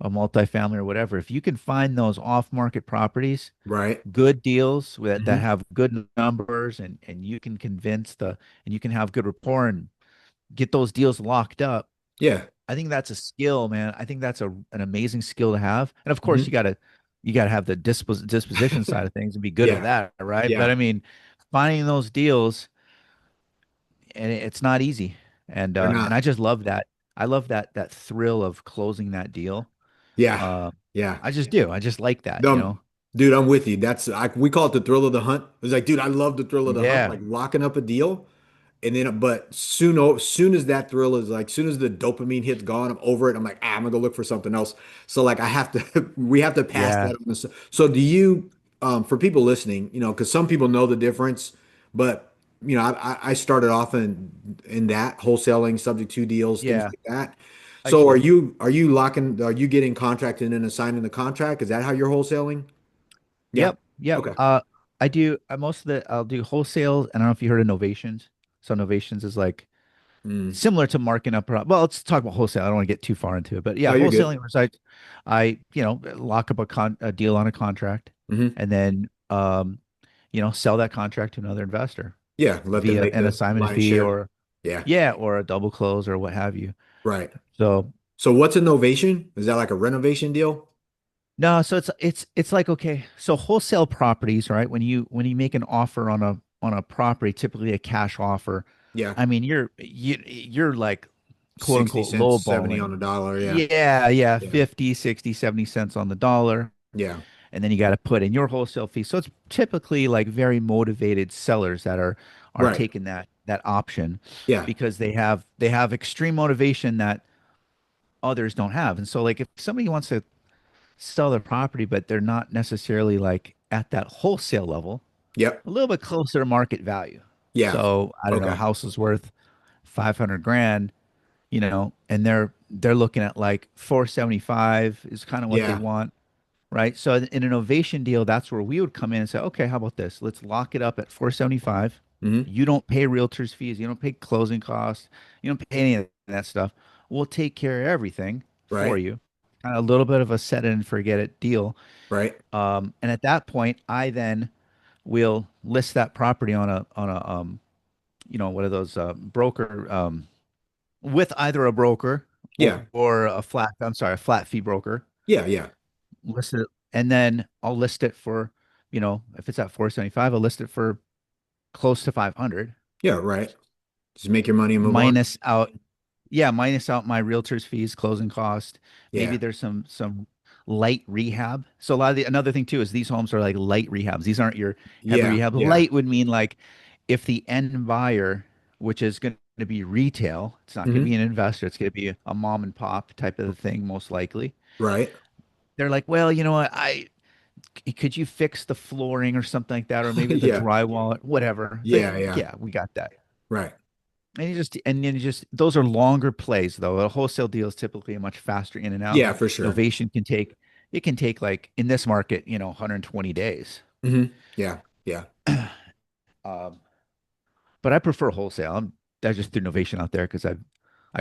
a multifamily or whatever. If you can find those off-market properties, Right. good deals that Hmm. have good numbers, and you can and you can have good rapport and get those deals locked up. Yeah. I think that's a skill, man. I think that's an amazing skill to have. And of course, Hmm. you gotta have the disposition side of things and be good at Yeah. that, right? But Yeah. I mean, finding those deals, and it's not easy. They're And not. I just love that. I love that thrill of closing that deal. Yeah. Uh, Yeah. I just do. I just like that. Dude, I'm with you. We call it the thrill of the hunt. It's like, dude, I love the thrill of the hunt, Yeah. like locking up a deal. And then, but soon as that thrill is like, soon as the dopamine hit's gone, I'm over it. I'm like, I'm gonna go look for something else. So like, I have to, we have to pass that Yeah. on. So do you, for people listening, because some people know the difference, but I started off in that wholesaling subject to deals, things Yeah, like that. I So see. are you getting contracted and then assigning the contract? Is that how you're wholesaling? Yeah. Yep, yep. Okay. I do most of the I'll do wholesale. I don't know if you heard of novations. So novations is like Mm. similar to marking up. Well, let's talk about wholesale. I don't want to get too far into it, but No, yeah, you're good. wholesaling was lock up a deal on a contract, Hmm. and then sell that contract to another investor Yeah. Let them via make an the assignment lion's fee share. or Yeah. yeah, or a double close or what have you. Right. So So what's a novation? Is that like a renovation deal? no, so it's like okay, so wholesale properties, right? When you make an offer on a property, typically a cash offer, Yeah. I mean you're like quote 60 unquote cents, 70 on lowballing. the dollar. Yeah. Yeah, yeah, Yeah. 50, 60, 70 cents on the dollar. Yeah. And then you got to put in your wholesale fee. So it's typically like very motivated sellers that are Right. taking that option Yeah. because they have extreme motivation that others don't have. And so like if somebody wants to sell their property, but they're not necessarily like at that wholesale level, Yep. a little bit closer to market value. Yeah. So I don't know, Okay. house is worth 500 grand, and they're looking at like 475 is kind of what they Yeah. want. Right. So in an ovation deal, that's where we would come in and say, okay, how about this? Let's lock it up at 475. Hmm. You don't pay realtors fees. You don't pay closing costs. You don't pay any of that stuff. We'll take care of everything for Right. you. Kind of a little bit of a set it and forget it deal. Right. And at that point, I then will list that property on a what are those broker with either a broker Yeah. or a flat fee broker Yeah. Yeah. list it, and then I'll list it for, if it's at 475, I'll list it for close to 500 Yeah. Right. Just make your money and move on. minus out, yeah, minus out my realtor's fees, closing cost. Maybe Yeah. there's some light rehab. So a lot of another thing too is these homes are like light rehabs. These aren't your heavy Yeah. rehab. Yeah. Light would mean like if the end buyer, which is going to be retail, it's not going to Hmm. be an investor, it's going to be a mom and pop type of thing, most likely. Right. They're like, well, you know what, could you fix the flooring or something like that, or maybe the Yeah. drywall, whatever. It's like, Yeah. Yeah. yeah, we got that. Right. And then those are longer plays though. A wholesale deal is typically a much faster in and out. Yeah, for sure. Novation can take like in this market, 120 days. Hmm. Yeah. Yeah. Um, but I prefer wholesale. I just threw Novation out there because I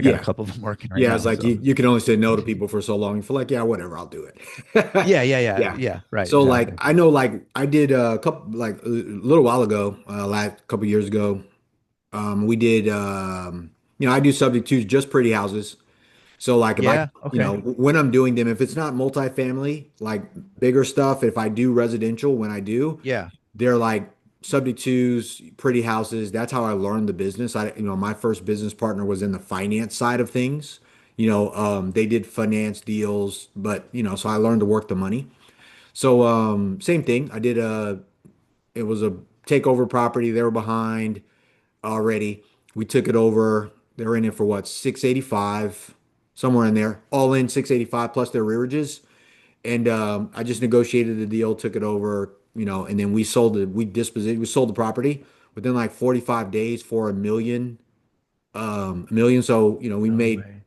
got a Yeah. couple of them working right Yeah. It's now. like So you can only say no to people for so long. You feel like, yeah, whatever, I'll do it. yeah, yeah, yeah, Yeah. yeah. Right, So like exactly. I know like I did a couple like a little while ago, last couple years ago, we did I do subject to just pretty houses. So like if I, Yeah. Okay. when I'm doing them, if it's not multifamily, like bigger stuff, if I do residential, when I do, Yeah. they're like subject twos, pretty houses. That's how I learned the business. My first business partner was in the finance side of things. They did finance deals, but so I learned to work the money. So same thing. It was a takeover property. They were behind already. We took it over. They were in it for what, 685, somewhere in there, all in 685 plus their rearages. And I just negotiated the deal, took it over, and then we sold it. We sold the property within like 45 days for a million. So, we No made way.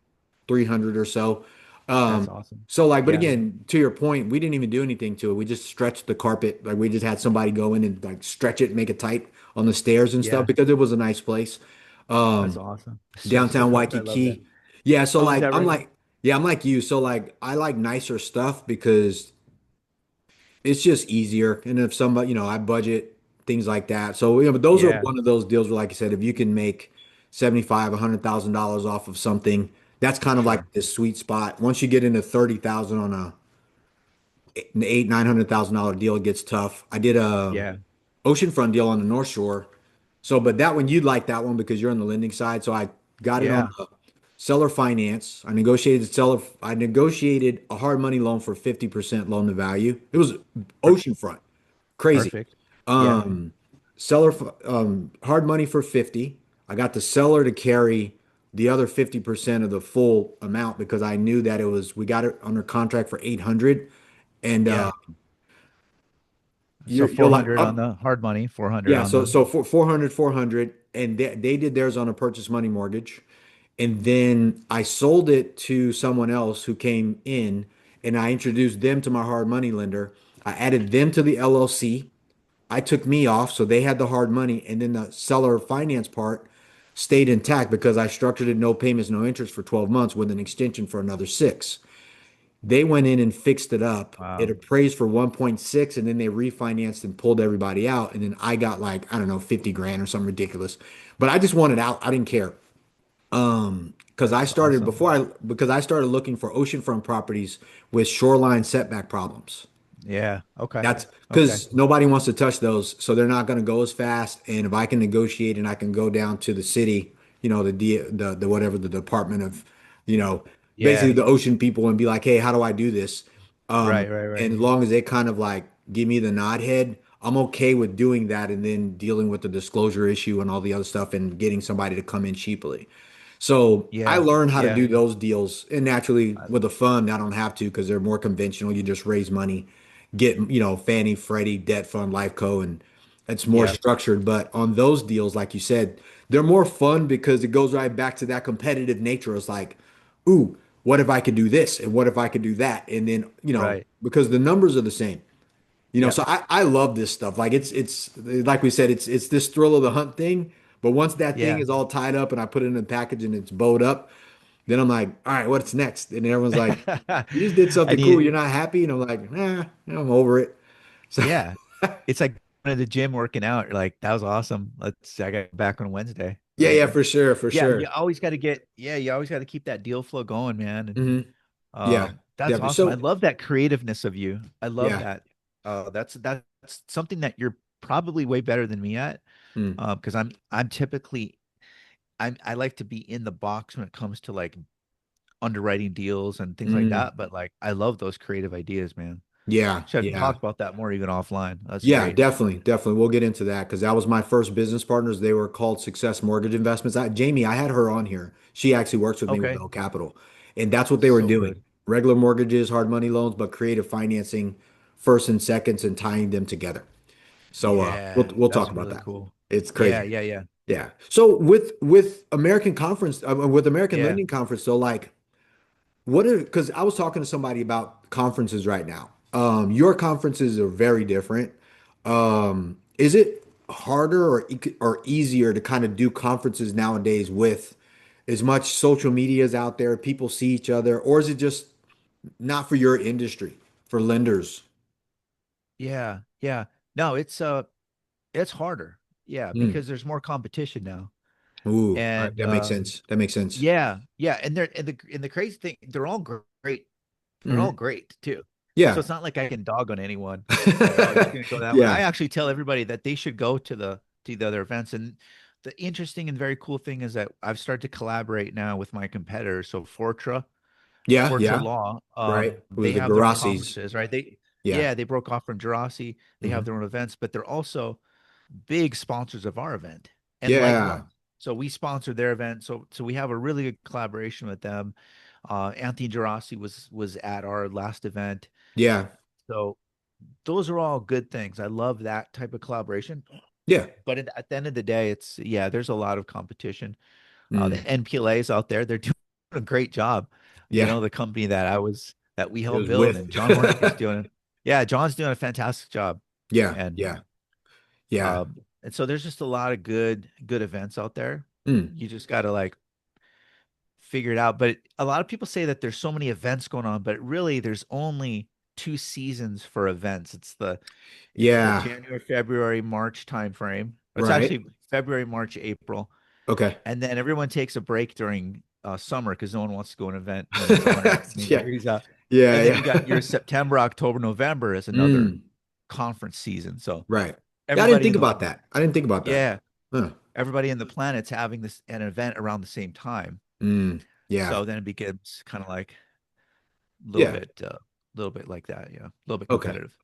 300 or so. That's Um, awesome. so like, but Yeah. again, to your point, we didn't even do anything to it. We just stretched the carpet. Like we just had somebody go in and like stretch it, make it tight on the stairs and stuff Yeah. because it was a nice place. That's Um, awesome. Stretch the Downtown carpet. I love that. Waikiki. Yeah, so Oh, is like that I'm right? like, yeah, I'm like you. So like I like nicer stuff because it's just easier. And if somebody, I budget things like that. So, but those are Yeah. one of those deals where, like I said, if you can make 75, $100,000 off of something, that's kind of like Sure. the sweet spot. Once you get into 30,000 on an eight, $900,000 deal, it gets tough. I did a Yeah. oceanfront deal on the North Shore. So, but that one, you'd like that one because you're on the lending side. So I got it on Yeah. the seller finance. I negotiated a hard money loan for 50% loan to value. It was Per- oceanfront. Crazy. perfect. Yeah. Um, seller hard money for 50. I got the seller to carry the other 50% of the full amount because I knew that we got it under contract for 800 and Yeah. So you're like 400 on the hard money, 400 yeah, on so the, so for 400, and they did theirs on a purchase money mortgage. And then I sold it to someone else who came in and I introduced them to my hard money lender. I added them to the LLC. I took me off, so they had the hard money, and then the seller finance part stayed intact because I structured it no payments, no interest for 12 months with an extension for another six. They went in and fixed it up. It wow. appraised for 1.6 and then they refinanced and pulled everybody out. And then I got like, I don't know, 50 grand or something ridiculous. But I just wanted out. I didn't care. Because I That's started awesome. before I because I started looking for oceanfront properties with shoreline setback problems. Yeah. Okay. That's Okay. because nobody wants to touch those, so they're not going to go as fast. And if I can negotiate and I can go down to the city, the whatever the Department of, you know, basically Yeah. the ocean people and be like, hey, how do I do this? Right, right, right. And as long as they kind of like give me the nod head, I'm okay with doing that and then dealing with the disclosure issue and all the other stuff and getting somebody to come in cheaply. So I Yeah. learned how to Yeah. do those deals. And naturally, I- with a fund, I don't have to because they're more conventional. You just raise money, get, Fannie, Freddie, debt fund, Life Co. And it's more Yeah. structured. But on those deals, like you said, they're more fun because it goes right back to that competitive nature. It's like, ooh, what if I could do this? And what if I could do that? And then, Right. because the numbers are the same. Yeah. So I love this stuff. Like it's like we said, it's this thrill of the hunt thing. But once that thing Yeah. is all tied up and I put it in a package and it's bowed up, then I'm like, all right, what's next? And everyone's like, you just did something And cool. you, You're not happy. And I'm like, nah, I'm over it. So yeah. It's like going to the gym working out. You're like, that was awesome. I got back on Wednesday. yeah, yeah, for sure, for Yeah, sure. you always got to keep that deal flow going, man. And Hmm. Yeah, that's definitely. awesome. I So love that creativeness of you. I love yeah. that. That's something that you're probably way better than me at. Mm. Because I'm typically I like to be in the box when it comes to like underwriting deals and things like Mm. that. But like I love those creative ideas, man. Yeah, Should yeah. talk about that more even offline. That's Yeah, great. definitely, definitely. We'll get into that because that was my first business partners. They were called Success Mortgage Investments. Jamie, I had her on here. She actually works with me with Okay. Bell Capital, and that's what they were So doing. good. Regular mortgages, hard money loans, but creative financing, first and seconds, and tying them together. So we'll Yeah, we'll talk that's about really that. cool. It's Yeah, crazy. yeah, yeah. Yeah. So with American Conference, with American Yeah. Lending Conference, so like what are, because I was talking to somebody about conferences right now. Your conferences are very different. Is it harder or easier to kind of do conferences nowadays with as much social media is out there, people see each other, or is it just not for your industry, for lenders? Yeah, yeah. No, it's harder. Yeah, Mm. because there's more competition now. Ooh, all right, And that makes sense. That makes sense. yeah, yeah, and the crazy thing, they're all great. They're all Hmm. great too. So Yeah. it's not like I can dog on anyone. Like, oh, you're gonna go that way. I Yeah. actually tell everybody that they should go to the other events. And the interesting and very cool thing is that I've started to collaborate now with my competitors. So Yeah. Fortra Yeah. Law, Right. they With the have their own Garasis. conferences, right? Yeah. They broke off from Jurassic. They have Hmm. their own events, but they're also big sponsors of our event and like Yeah. one. So we sponsor their event. So we have a really good collaboration with them. Anthony Jurassic was at our last event. Yeah. So those are all good things. I love that type of collaboration. Yeah. But at the end of the day, it's yeah, there's a lot of competition. The Mm. NPLAs out there, they're doing a great job. You Yeah. know, the company that we It helped was build with. and John Hornick is doing, yeah, John's doing a fantastic job. Yeah. And Yeah. Yeah. and so there's just a lot of good events out there. Mm. You just got to like figure it out. But a lot of people say that there's so many events going on, but really there's only two seasons for events. It's the Yeah. January, February, March timeframe. It's Right. actually February, March, April. Okay. And then everyone takes a break during summer because no one wants to go to an event when it's 120 Yeah. degrees out. Yeah. And then you got your Yeah. September, October, November is another Mm. conference season. So Right. Yeah. I didn't everybody think in the about that. I didn't think about that. yeah, Huh. everybody in the planet's having this an event around the same time. Mm. Yeah. So then it becomes kind of like Yeah. a little bit like that. Yeah, a little bit Okay. competitive.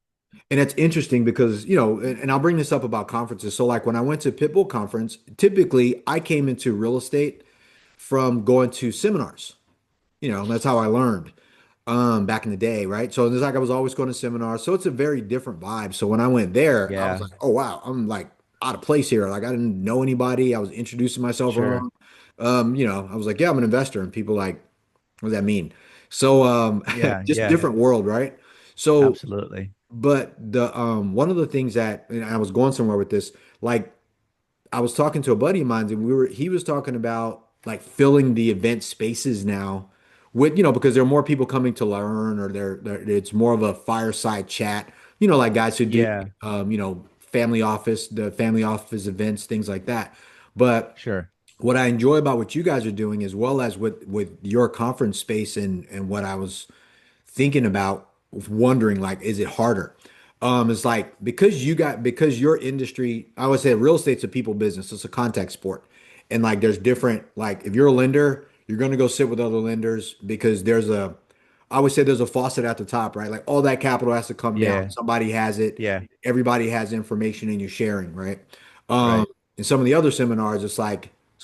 And it's interesting because, and I'll bring this up about conferences. So, like when I went to Pitbull Conference, typically I came into real estate from going to seminars. That's how I learned. back in the day, right? So it's like I was always going to seminars, so it's a very different vibe. So when I went there, I was Yeah, like, oh wow, I'm like out of place here. Like I didn't know anybody. I was introducing myself sure. wrong. I was like, yeah, I'm an investor, and people like, what does that mean? So Yeah, just yeah, different world, right? So, absolutely. but the one of the things that, and I was going somewhere with this, like I was talking to a buddy of mine, and he was talking about like filling the event spaces now with, because there are more people coming to learn, or it's more of a fireside chat, like guys who do, Yeah, the family office events, things like that. But sure. what I enjoy about what you guys are doing, as well as with your conference space, and what I was thinking about, wondering like, is it harder? It's like, because your industry, I would say real estate's a people business. It's a contact sport. And like there's different, like if you're a lender, you're gonna go sit with other lenders because I would say there's a faucet at the top, right? Like all that capital has to come down. Yeah, Somebody has it, yeah, everybody has information and you're sharing, right? Um, right. in some of the other seminars, it's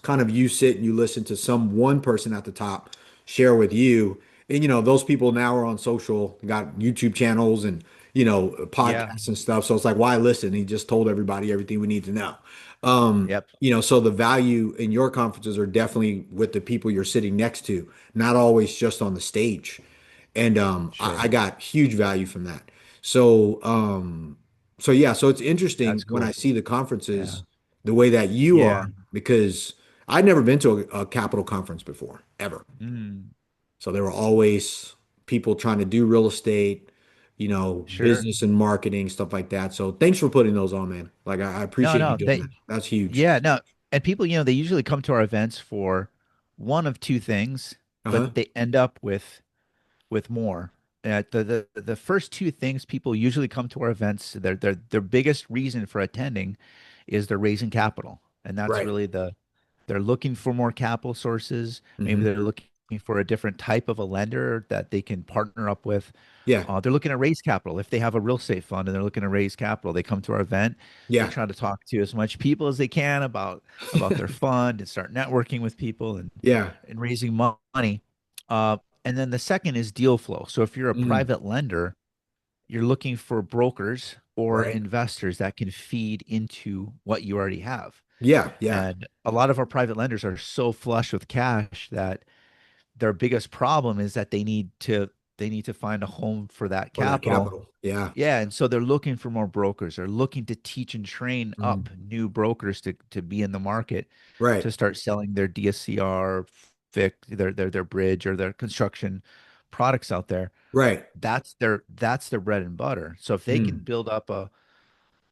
kind of you sit and you listen to some one person at the top share with you. And those people now are on social, got YouTube channels and Yeah, podcasts and stuff. So it's like, why listen? He just told everybody everything we need to know. yep, So the value in your conferences are definitely with the people you're sitting next to, not always just on the stage. And I sure. got huge value from that. So yeah, so it's interesting That's when I cool. see the Yeah, conferences the way that you are, yeah. because I'd never been to a capital conference before, ever. Mm, So there were always people trying to do real estate, sure. business and marketing, stuff like that. So thanks for putting those on, man. Like I No, appreciate you no, doing that. That's huge. yeah, no. And people, they usually come to our events for one of two things, Uh-huh. but they end up with more. The first two things people usually come to our events, their biggest reason for attending is they're raising capital. And that's Right. really they're looking for more capital sources. Maybe Hmm. they're looking for a different type of a lender that they can partner up with. Yeah. They're looking to raise capital. If they have a real estate fund and they're looking to raise capital, they come to our event. They Yeah. try to talk to as much people as they can about their fund and start networking with people Yeah. and raising money. And then the second is deal flow. So if you're a Mm. private lender, you're looking for brokers or Right. investors that can feed into what you already have. Yeah. Yeah. And a lot of our private lenders are so flush with cash that their biggest problem is that they need to find a home for that For that capital. capital. Yeah. Yeah, and so they're looking for more brokers. They're looking to teach and train Mm. up new brokers to be in the market Right. to start selling their DSCR, their bridge or their construction products out there. Right. That's their bread and butter. So Mm.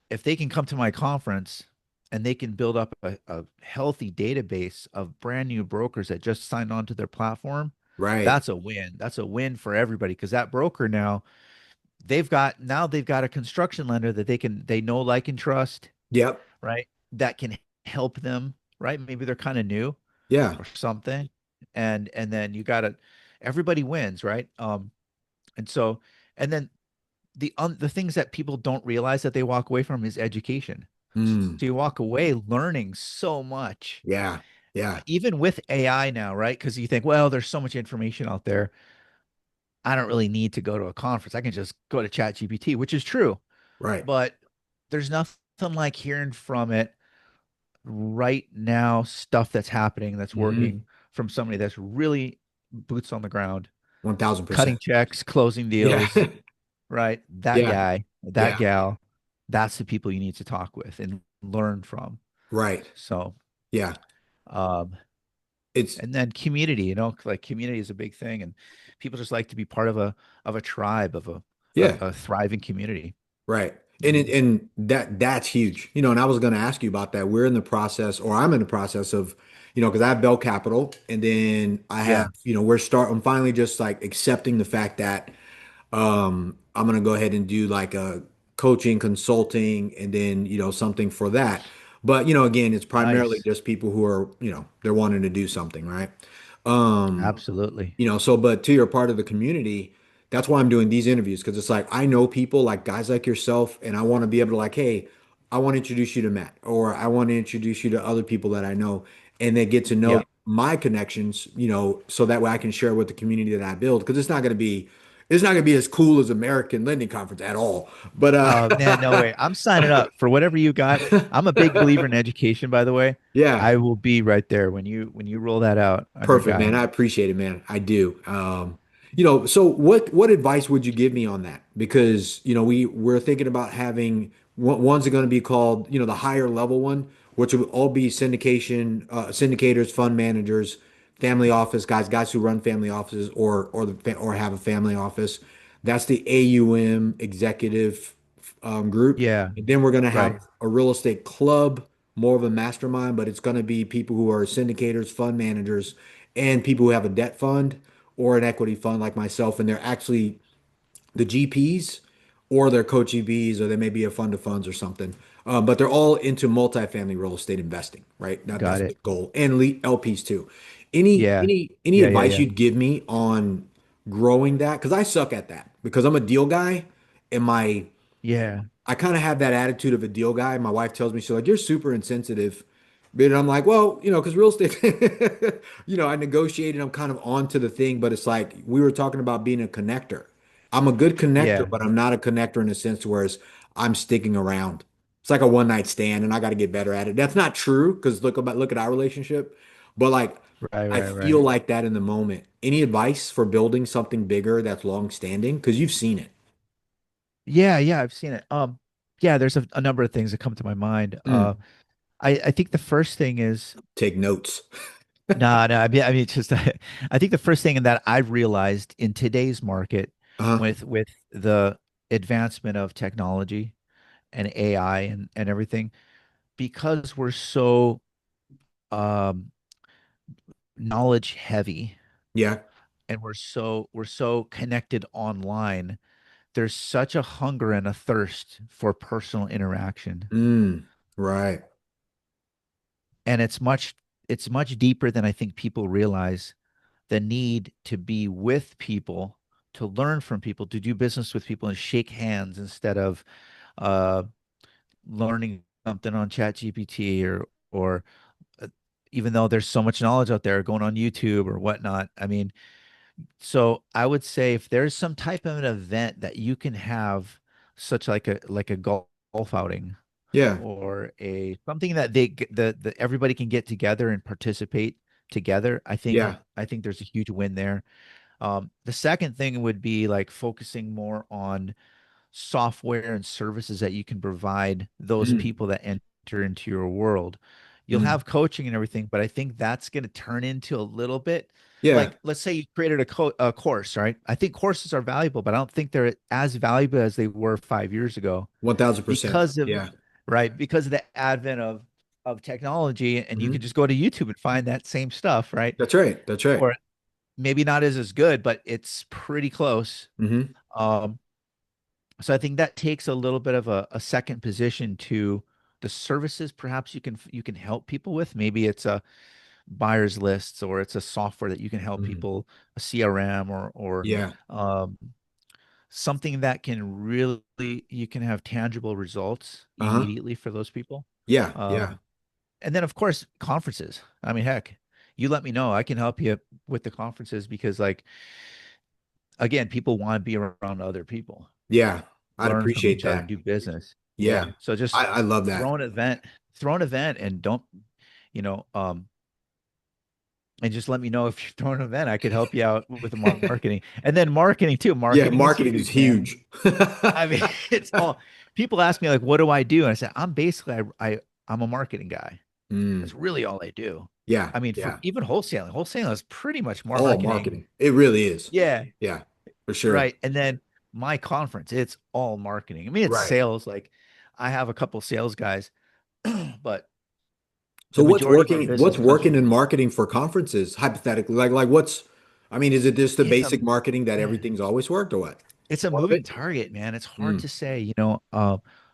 if they can come to my conference and they can build up a healthy database of brand new brokers that just signed on to their platform, Right. that's a win. That's a win for everybody because that broker now they've got a construction lender that they know, like, and trust, Yep. right? That can help them, right? Maybe they're kind of new Yeah. or something. And then everybody wins, right? And so and then the things that people don't realize that they walk away from is education. Mm. So you walk away learning so much, Yeah. Yeah. even with AI now, right? Because you think, well, there's so much information out there. I don't really need to go to a conference. I can just go to ChatGPT, which is true. Right. But there's nothing like hearing from it right now, stuff that's happening, that's Hmm. working from somebody that's really boots on the ground, cutting 1000%. checks, closing Yeah. deals, right? That Yeah. guy, that Yeah. gal, that's the people you need to talk with and learn from. Right. So, Yeah. um, It's and then community, like community is a big thing, and people just like to be part of a tribe, of a yeah. a thriving community. Right. And Mhm. that's huge. And I was going to ask you about that. We're in the process, or I'm in the process of, because I have Bell Capital, and then I have, Yeah, I'm finally just like accepting the fact that I'm going to go ahead and do like a coaching, consulting, and then, something for that. But, again, it's primarily nice, just people who are, they're wanting to do something, right? Um, absolutely. but to your part of the community, that's why I'm doing these interviews, because it's like I know people like guys like yourself, and I want to be able to like, hey, I want to introduce you to Matt, or I want to introduce you to other people that I know, and they get to know Yeah, my connections, so that way I can share with the community that I build. Because it's not gonna be as cool as American Lending Conference at all. But Oh man, no way. I'm signing up for whatever you got. I'm a big believer in education, by the way. yeah, I will be right there when you roll that out. I'm your perfect, man. guy. I appreciate it, man. I do. So what advice would you give me on that? Because we're thinking about having one's going to be called, the higher level one, which will all be syndicators, fund managers, family office guys who run family offices or have a family office. That's the AUM executive group. Yeah, And then we're going to right. have a real estate club, more of a mastermind, but it's going to be people who are syndicators, fund managers, and people who have a debt fund or an equity fund like myself, and they're actually the GPs or they're co-GPs or they may be a fund of funds or something. But they're all into multifamily real estate investing, right? That's Got the it. goal, and LPs too. Any Yeah. any any Yeah, yeah, advice yeah. you'd give me on growing that? Because I suck at that because I'm a deal guy, and Yeah. I kind of have that attitude of a deal guy. My wife tells me, she's like, you're super insensitive. But I'm like, well, because real estate, I negotiate and I'm kind of onto the thing, but it's like we were talking about being a connector. I'm a good connector, Yeah. but I'm not a connector in a sense where I'm sticking around. It's like a one night stand and I got to get better at it. That's not true because look at our relationship. But like Right, I right, feel right. like that in the moment. Any advice for building something bigger that's long standing? Because you've seen it. Yeah, yeah, I've seen it. Yeah, there's a number of things that come to my mind. Mm, I think the first thing is take notes. no, no. I mean, just I think the first thing that I've realized in today's market Uh-huh. with the advancement of technology and AI and everything, because we're so um, knowledge heavy Yeah. and we're so connected online, there's such a hunger and a thirst for personal interaction, Right. and it's much deeper than I think people realize. The need to be with people, to learn from people, to do business with people, and shake hands instead of uh, learning something on ChatGPT or uh, even though there's so much knowledge out there going on YouTube or whatnot. I mean, so I would say if there's some type of an event that you can have, such like a golf outing Yeah. or a something that the everybody can get together and participate together, Yeah. I think there's a huge win there. The second thing would be like focusing more on software and services that you can provide those Mm, people that enter into your world. You'll mm. have coaching and everything, but I think that's going to turn into a little bit Yeah. like, let's say you created a course, right? I think courses are valuable, but I don't think they're as valuable as they were 5 years ago 1000%. because of, Yeah. right, because of the advent of technology, and you Hmm. can just go to YouTube and find that same stuff, right? That's right. That's right. Or maybe not as good, but it's pretty close. Hmm. Um, so I think that takes a little bit of a second position to the services perhaps you can help people with. Maybe it's a buyer's lists or it's a software that you can help Hmm. people, a CRM or Yeah. um, something that can really you can have tangible results Uh-huh. immediately for those people. Yeah. Yeah. Um, and then of course conferences. I mean, heck, you let me know. I can help you with the conferences because like again, people want to be around other people, Yeah. I'd learn from appreciate each other, that. do business. Yeah. Yeah. So just I love that. throw an event and don't, you know, um, and just let me know if you're throwing an event. I could help you out with the marketing. And then marketing too. Yeah. Marketing is Marketing is huge, man. huge. I mean, it's all people ask me like, what do I do? And I say, I'm basically I'm a marketing guy. That's Mm. really all I do. Yeah. I mean, for Yeah. even wholesaling, wholesaling is pretty much All marketing. marketing. It really is. Yeah. Yeah. For sure. Right. And then my conference, it's all marketing. I mean, it's Right. sales. Like I have a couple sales guys, but So the majority of our what's business comes working from in marketing for conferences, hypothetically? Like what's I mean, is it just the it's a basic marketing that man, everything's always worked or what? it's a More of it? moving target, man. It's hard Mm. to say,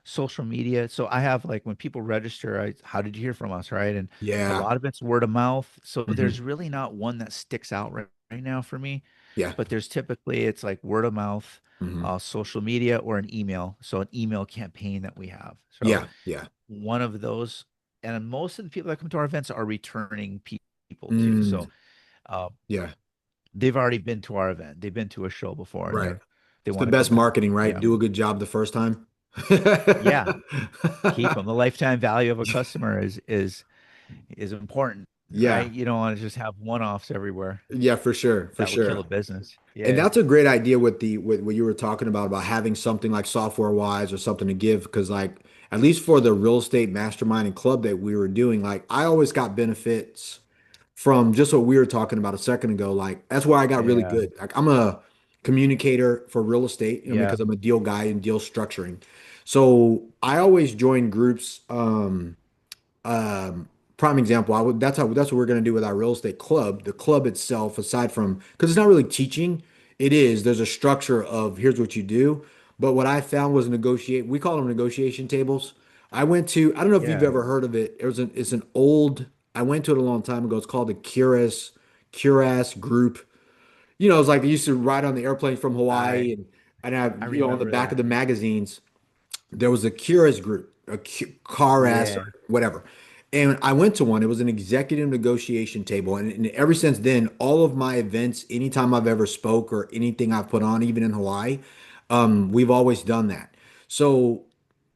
social media. So I have like when people register, how did you hear from us, right? And a Yeah. lot of it's word of mouth. So Hmm. there's really not one that sticks out right now for me, Yeah. but there's typically it's like word of mouth, Hmm. social media or an email. So an email campaign that we have. So Yeah. Yeah. one of those, and most of the people that come to our events are returning people. people too. Mm, So uh, yeah, they've already been to our event. They've been to a show before, and right. they It's the want to go best back. marketing, right? Yeah, Do a good job the first time. yeah. Keep them. The lifetime value of a customer is important, right? Yeah, You don't want to just have one-offs everywhere. yeah, for sure, for That would kill sure. a business. And Yeah, that's a great idea with the with what you were talking about having something like software wise or something to give because like at least for the real estate mastermind and club that we were doing, like I always got benefits from just what we were talking about a second ago. Like that's where I got really yeah, good. Like I'm a communicator for real estate, yeah, because I'm a deal guy in deal structuring. So I always join groups. Prime example, that's what we're going to do with our real estate club. The club itself, aside from because it's not really teaching, there's a structure of here's what you do. But what I found was negotiate. We call them negotiation tables. I don't know if you've yeah. ever heard of it. It's an old. I went to it a long time ago. It's called the Curas Group. It's like they used to ride on the airplane from I Hawaii and I have, on the remember back of that. the magazines there was a Cura's group, car ass Yeah, or whatever. And I went to one. It was an executive negotiation table. And ever since then, all of my events, anytime I've ever spoke or anything I've put on, even in Hawaii, we've always done that. So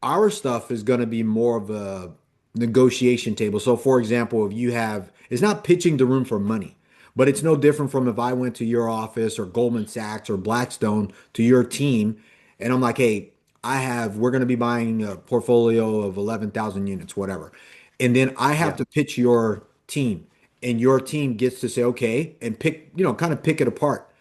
our stuff is going to be more of a negotiation table. So for example, if you have, it's not pitching the room for money, but it's no different from if I went to your office or Goldman Sachs or Blackstone to your team and I'm like, hey, we're going to be buying a portfolio of 11,000 units, whatever. And then I have yeah. to pitch your team and your team gets to say, okay, and pick, kind of pick it apart.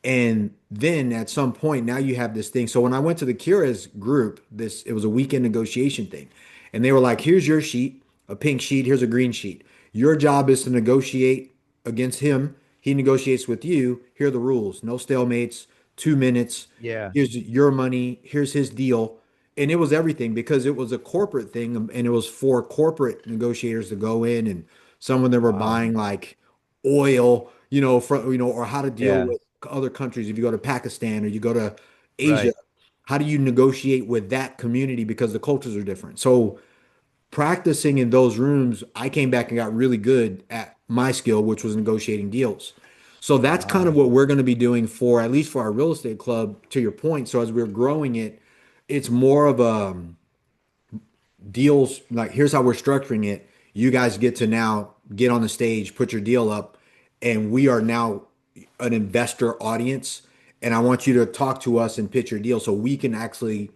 And then at some point, now you have this thing. So when I went to the Cura's group, it was a weekend negotiation thing. And they were like, here's your sheet, a pink sheet, here's a green sheet. Your job is to negotiate against him. He negotiates with you. Here are the rules. No stalemates, 2 minutes. Yeah. Here's your money. Here's his deal. And it was everything because it was a corporate thing and it was for corporate negotiators to go in and some of them were Wow. buying like oil, or how to deal Yeah. with other countries. If you go to Pakistan or you go to Asia, Right. how do you negotiate with that community because the cultures are different? So practicing in those rooms, I came back and got really good at my skill, which was negotiating deals. So that's kind of Wow. what we're going to be doing for at least for our real estate club, to your point. So as we're growing it, it's more of a deals like here's how we're structuring it. You guys get to now get on the stage, put your deal up, and we are now an investor audience. And I want you to talk to us and pitch your deal so we can actually,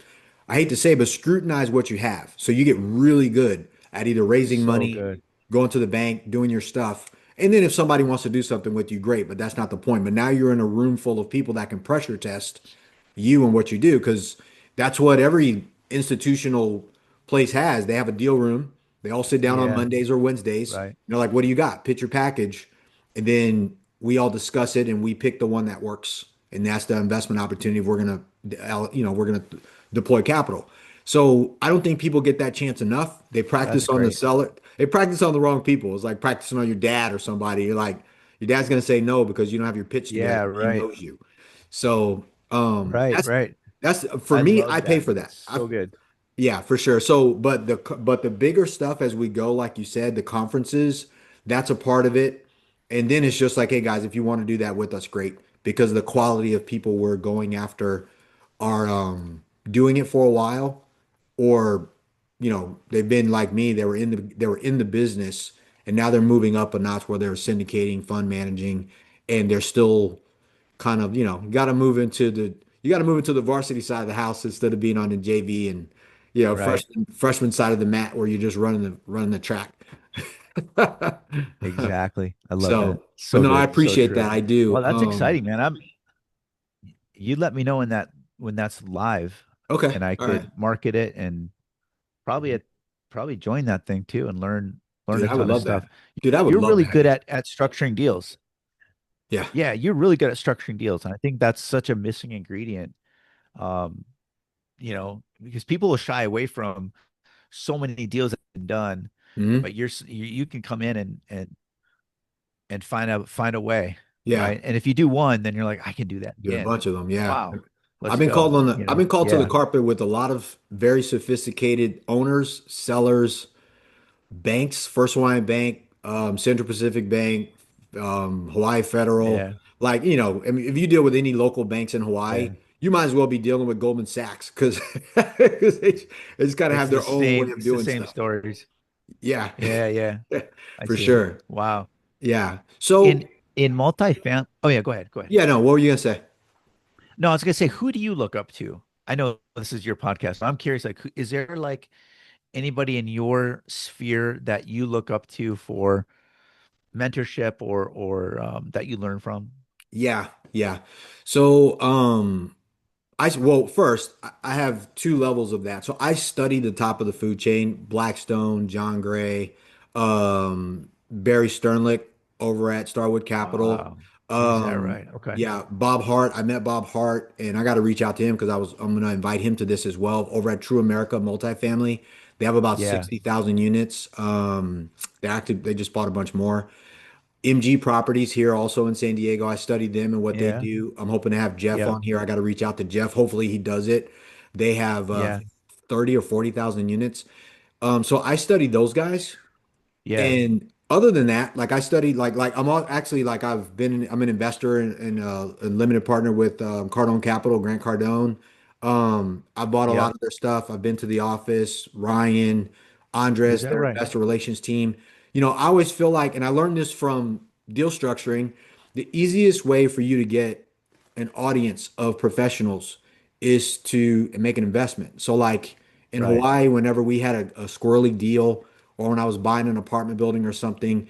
I hate to say, but scrutinize what you have. So you get really good at either raising So money, good. going to the bank, doing your stuff. And then if somebody wants to do something with you, great, but that's not the point. But now you're in a room full of people that can pressure test you and what you do because that's what every institutional place has. They have a deal room. They all sit down on Yeah. Mondays or Wednesdays. Right. They're like, "What do you got? Pitch your package," and then we all discuss it and we pick the one that works. And that's the investment opportunity if we're gonna deploy capital. So I don't think people get that chance enough. They That's practice on the great. seller. They practice on the wrong people. It's like practicing on your dad or somebody. You're like, your dad's gonna say no because you don't have your pitch together. Yeah. He Right. knows you. So Right. Right. that's for I me. I love pay that. for that. That's so good. Yeah, for sure. So, but the bigger stuff as we go, like you said, the conferences, that's a part of it. And then it's just like, hey guys, if you want to do that with us, great. Because the quality of people we're going after are doing it for a while, or they've been like me. They were in the business, and now they're moving up a notch where they're syndicating, fund managing, and they're still kind of, you got to move into the varsity side of the house instead of being on the JV and Right. freshman side of the mat where you're just running the track. Exactly. I love that. But So no, I good. So appreciate true. that. I do. Well, that's exciting, man. You let me know when that's live Okay. and I All right. could market it and probably probably join that thing too and learn Dude, a I would ton of love that. stuff. Dude, I would You're love really that. good at structuring deals. Yeah. Yeah, you're really good at structuring deals. And I think that's such a missing ingredient. Um, because people will shy away from so many deals that have been done, Hmm. but you can come in and find a way, Yeah. right? And if you do one, then you're like, I can do that Do a again. bunch of them. Yeah. Wow, I've let's been called go. on the I've been called to the Yeah, carpet with a lot of very sophisticated owners, sellers, banks, First Hawaiian Bank, Central Pacific Bank, Hawaii Federal. Yeah. Like, I mean, if you deal with any local banks in Hawaii, Yeah. you might as well be dealing with Goldman Sachs because they just got to have their own way of It's the doing same stuff. stories. Yeah, Yeah, yeah. I for see. sure. Wow. Yeah. In So, in multifamily. Oh yeah, go ahead. Go ahead. yeah, no, what were you gonna say? No, I was gonna say, who do you look up to? I know this is your podcast, but I'm curious, like, is there like anybody in your sphere that you look up to for mentorship or that you learn from? Yeah, yeah. So, well, first, I have two levels of that. So I study the top of the food chain, Blackstone, John Gray, Barry Sternlicht over at Starwood Capital. Wow. Is that Um, right? Okay. yeah, Bob Hart. I met Bob Hart, and I got to reach out to him because I'm going to invite him to this as well over at True America Multifamily. They have about Yeah. 60,000 units. They just bought a bunch more. MG Properties here also in San Diego. I studied them and what they Yeah. do. I'm hoping to have Jeff Yeah. on here. I got to reach out to Jeff. Hopefully he does it. They have Yeah. 30 or 40,000 units. So I studied those guys. Yeah. And other than that, like I studied, actually like I'm an investor and a limited partner with Cardone Capital, Grant Cardone. I bought a lot Yep. of their stuff. I've been to the office, Ryan, Is Andres, that their right? investor relations team. I always feel like, and I learned this from deal structuring, the easiest way for you to get an audience of professionals is to make an investment. So like in Right. Hawaii, whenever we had a squirrely deal or when I was buying an apartment building or something,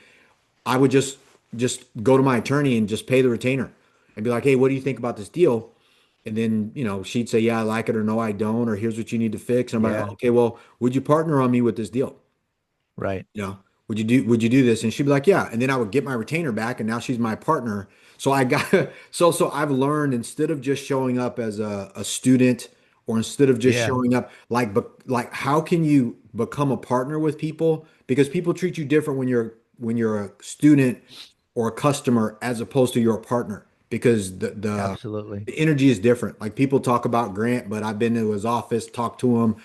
I would just go to my attorney and just pay the retainer and be like, "Hey, what do you think about this deal?" And then, she'd say, "Yeah, I like it," or "No, I don't," or "Here's what you need to fix." And I'm like, Yeah. "Okay, well, would you partner on me with this deal?" Right. You know, would you do this? And she'd be like, yeah. And then I would get my retainer back, and now she's my partner. So I got so I've learned instead of just showing up as a student or instead of just Yeah. showing up like how can you become a partner with people? Because people treat you different when you're a student or a customer as opposed to your partner because Absolutely. the energy is different. Like people talk about Grant, but I've been to his office, talked to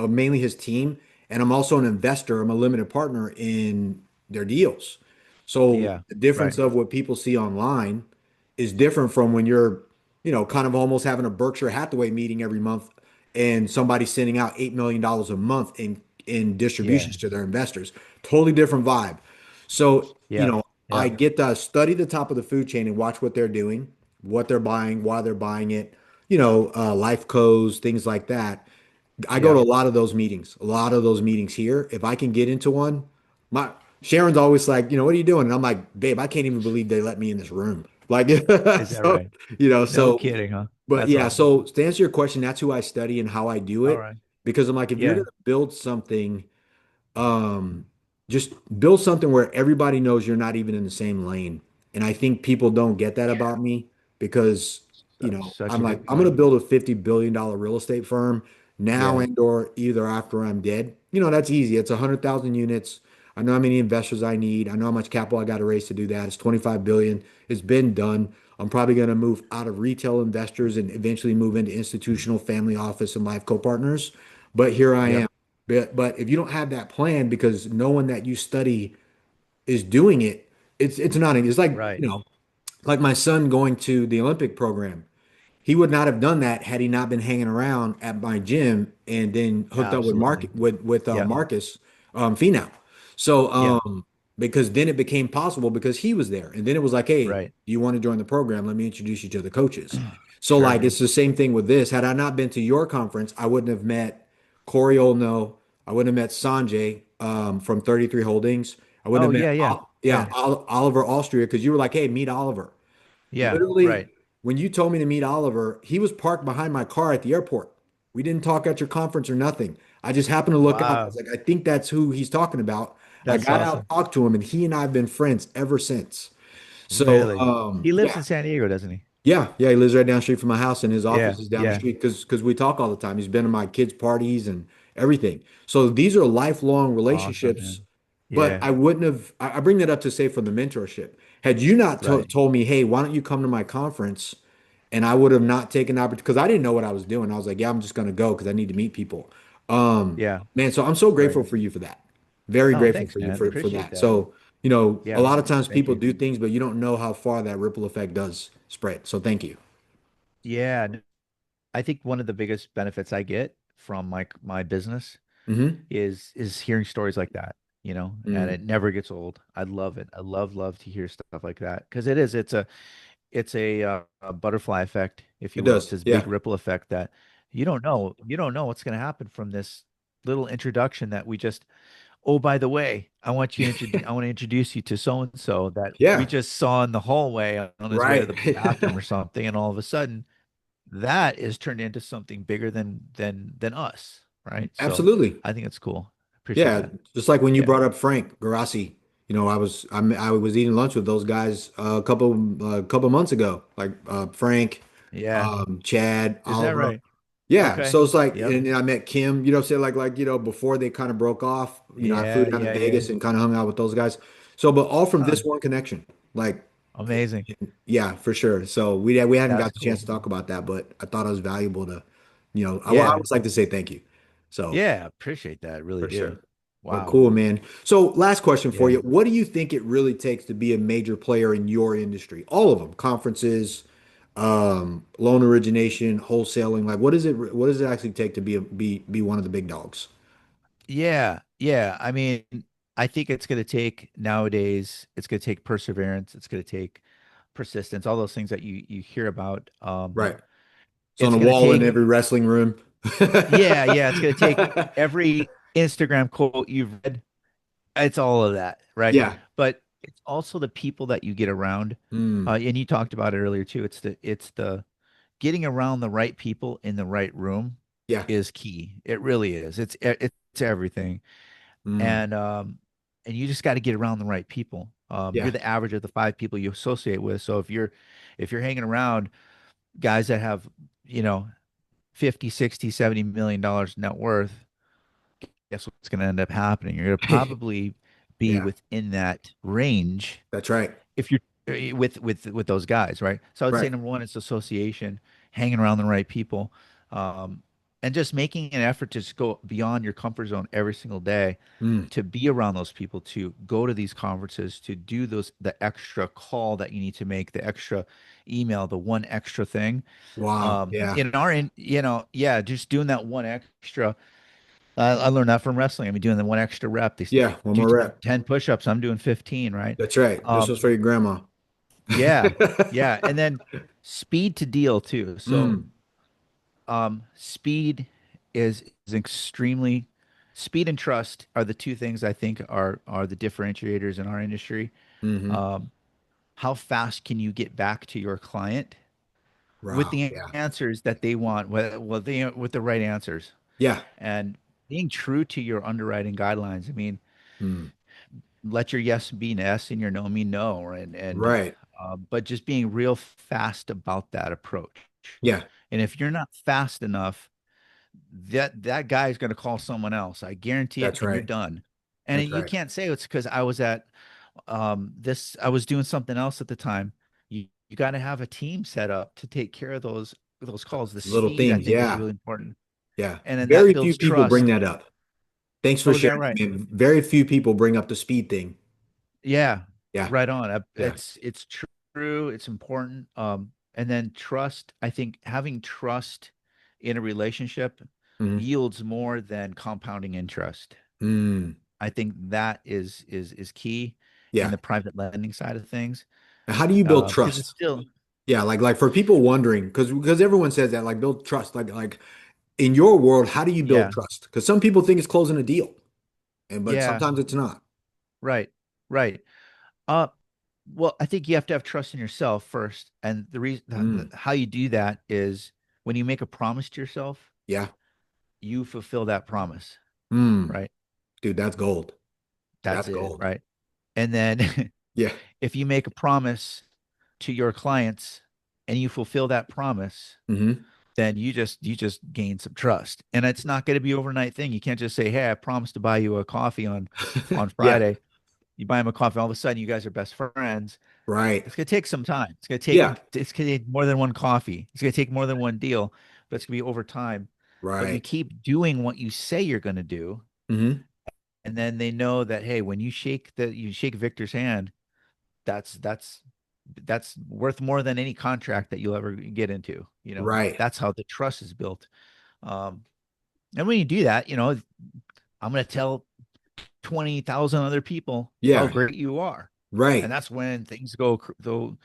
mainly his team, and I'm also an investor. I'm a limited partner in their deals. So Yeah. the Right. difference of what people see online is different from when you're, kind of almost having a Berkshire Hathaway meeting every month and somebody's sending out $8 million a month in Yeah. distributions to their investors. Totally different vibe. So, Yep. I Yep. get to study the top of the food chain and watch what they're doing, what they're buying, why they're buying it, life codes, things like that. I go to Yep. a lot of those meetings, here. If I can get into one, my Sharon's always like, what are you doing? And I'm like, babe, I can't even believe they let me in this room. Like, Is that so, right? No so, kidding, huh? but That's yeah, awesome. so to answer your question, that's who I study and how I do All it. right. Because I'm like, if you're Yeah. going to build something, um, just build something where everybody knows you're not even in the same lane. And I think people don't get that about me because, Such I'm a like, good I'm going point. to build a $50 billion real estate firm now Yeah. and or either after I'm dead. That's easy. It's 100,000 units. I know how many investors I need. I know how much capital I got to raise to do that. It's 25 billion. It's been done. I'm probably going to move out of retail investors and eventually move into institutional family office and life co-partners. But here I Yep. am. But if you don't have that plan because no one that you study is doing it, it's not. It's like, Right. like my son going to the Olympic program. He would not have done that had he not been hanging around at my gym and then hooked up with Absolutely. Yep. Marcus Finau. So Yep. because then it became possible because he was there. And then it was like, hey, do Right. you want to join the program? Let me introduce you to the coaches. So like Sure. it's the same thing with this. Had I not been to your conference, I wouldn't have met Corey Olno. I wouldn't have met Sanjay from 33 Holdings. I wouldn't Oh, have met yeah, yeah. yeah, Yeah. Oliver Austria because you were like, hey, meet Oliver. Yeah. Literally, Right. when you told me to meet Oliver, he was parked behind my car at the airport. We didn't talk at your conference or nothing. I just happened to look out. I was Wow. like, I think that's who he's talking about. I That's got out, awesome. talked to him, and he and I have been friends ever since. So, Really. He lives yeah, in San Diego, doesn't he? yeah. He lives right down the street from my house, and his Yeah. office is down the Yeah. street because we talk all the time. He's been to my kids' parties and everything. So these are lifelong Awesome, relationships. man. But Yeah. I wouldn't have. I bring that up to say for the mentorship. Had you not Right. told me, hey, why don't you come to my conference? And I would have not taken the opportunity because I didn't know what I was doing. I was like, yeah, I'm just going to go because I need to meet people. Yeah. Man, so I'm so Right. grateful for you for that. Very Oh, grateful thanks, for you man. for Appreciate that. that. So, a Yeah. lot of times Thank people you. do things, but you don't know how far that ripple effect does spread. So thank you. Yeah. I think one of the biggest benefits I get from my business Hmm. is hearing stories like that, and Mm. it never gets old. I love it. I love to hear stuff like that because it's a butterfly effect, if you It will. It's does. this big Yeah. ripple effect that you don't know what's going to happen from this little introduction that we just, oh, by the way, I want to introduce you to so and so that we Yeah. just saw in the hallway on his way to Right. the bathroom or something, and all of a sudden that is turned into something bigger than us, right? So Absolutely. I think it's cool. Appreciate Yeah, that. just like when you Yeah. brought up Frank Garassi, I was eating lunch with those guys a couple months ago, like Frank, Yeah. Chad, Is that Oliver. right? Yeah, Okay. so it's like, Yep. and then I met Kim. You know what I'm saying? Before they kind of broke off. I flew Yeah, down to yeah, yeah. Vegas and kind of hung out with those guys. So, but all from Huh. this one connection. Like, Amazing. yeah, for sure. So we hadn't That's got the chance cool. to talk about that, but I thought it was valuable to, I Yeah. always like to say thank you. So. Yeah, appreciate that. Really For do. sure. But Wow. cool, man. So, last question for Yeah. you. What do you think it really takes to be a major player in your industry? All of them, conferences, loan origination, wholesaling. Like, what does it actually take to be one of the big dogs? Yeah. Yeah. I mean, I think it's going to take nowadays, it's going to take perseverance. It's going to take persistence, all those things that you hear about. Right. It's on It's a going to wall in take, every wrestling room. yeah, it's going to take every Instagram quote you've read. It's all of that, right? Yeah. But it's also the people that you get around. Mm. And you talked about it earlier too. It's the getting around the right people in the right room Yeah. is key. It really is. It's everything. Mm. And you just got to get around the right people. You're Yeah. the average of the five people you associate with. So if you're hanging around guys that have, you know, 50, 60, 70 million dollars net worth, guess what's going to end up happening? You're going to probably be Yeah. within that range That's right. if you're with those guys, right? So I would say Right. number one, it's association, hanging around the right people, um, and just making an effort to just go beyond your comfort zone every single day Mm. to be around those people, to go to these conferences, to do the extra call that you need to make, the extra email, the one extra thing. Wow. Yeah. Yeah, just doing that one extra. I learned that from wrestling. I mean, doing the one extra rep. They Yeah. One do more rep. 10 push-ups. I'm doing 15, right? That's right. This Um, was for your grandma. yeah, yeah. And then speed to deal too. So, Mm. speed is extremely speed and trust are the two things I think are the differentiators in our industry. Hmm. Um, how fast can you get back to your client with Wow. the Yeah. answers that they want, with the right answers, Yeah. and being true to your underwriting guidelines. I mean, Mm. let your yes be an yes and your no mean no, Right. but just being real fast about that approach. Yeah. And if you're not fast enough, that guy is going to call someone else. I guarantee it, That's and you're right. done. And That's you right. can't say it's because I was at this. I was doing something else at the time. You got to have a team set up to take care of those calls. The Little speed, I things. think, is Yeah. really important, Yeah. and then that Very few builds people bring trust. that up. Thanks for Oh, is that sharing that, right? man. Very few people bring up the speed thing. Yeah, Yeah. right on. Yeah. It's true. It's important. And then trust. I think having trust in a relationship Hmm. yields more than compounding interest. Mm. I think that is key in Yeah. the private lending side of things, And how do you build because it's trust? still, Yeah. Like for people wondering, because everyone says that, like build trust. Like in your world, how do you build yeah, trust? Because some people think it's closing a deal, but yeah, sometimes it's not. right, right. Uh, well, I think you have to have trust in yourself first, and the reason Mm. how you do that is when you make a promise to yourself, Yeah. you fulfill that promise, Mm. right? Dude, that's gold. That's That's it, gold. right? And then Yeah. if you make a promise to your clients and you fulfill that promise, Hmm. then you just gain some trust. And it's not going to be overnight thing. You can't just say, "Hey, I promised to buy you a coffee on Yeah. Friday." You buy him a coffee, all of a sudden you guys are best friends. Right. It's going to take some time. Yeah. It's going to take more than one coffee. It's going to take more than one deal, but it's going to be over time. But you Right. keep doing what you say you're going to do, Hmm. and then they know that, hey, when you shake Victor's hand, that's that's that's worth more than any contract that you'll ever get into. Right. That's how the trust is built. Um, and when you do that, I'm going to tell 20,000 other people how Yeah. great you are. And Right. that's when things go so good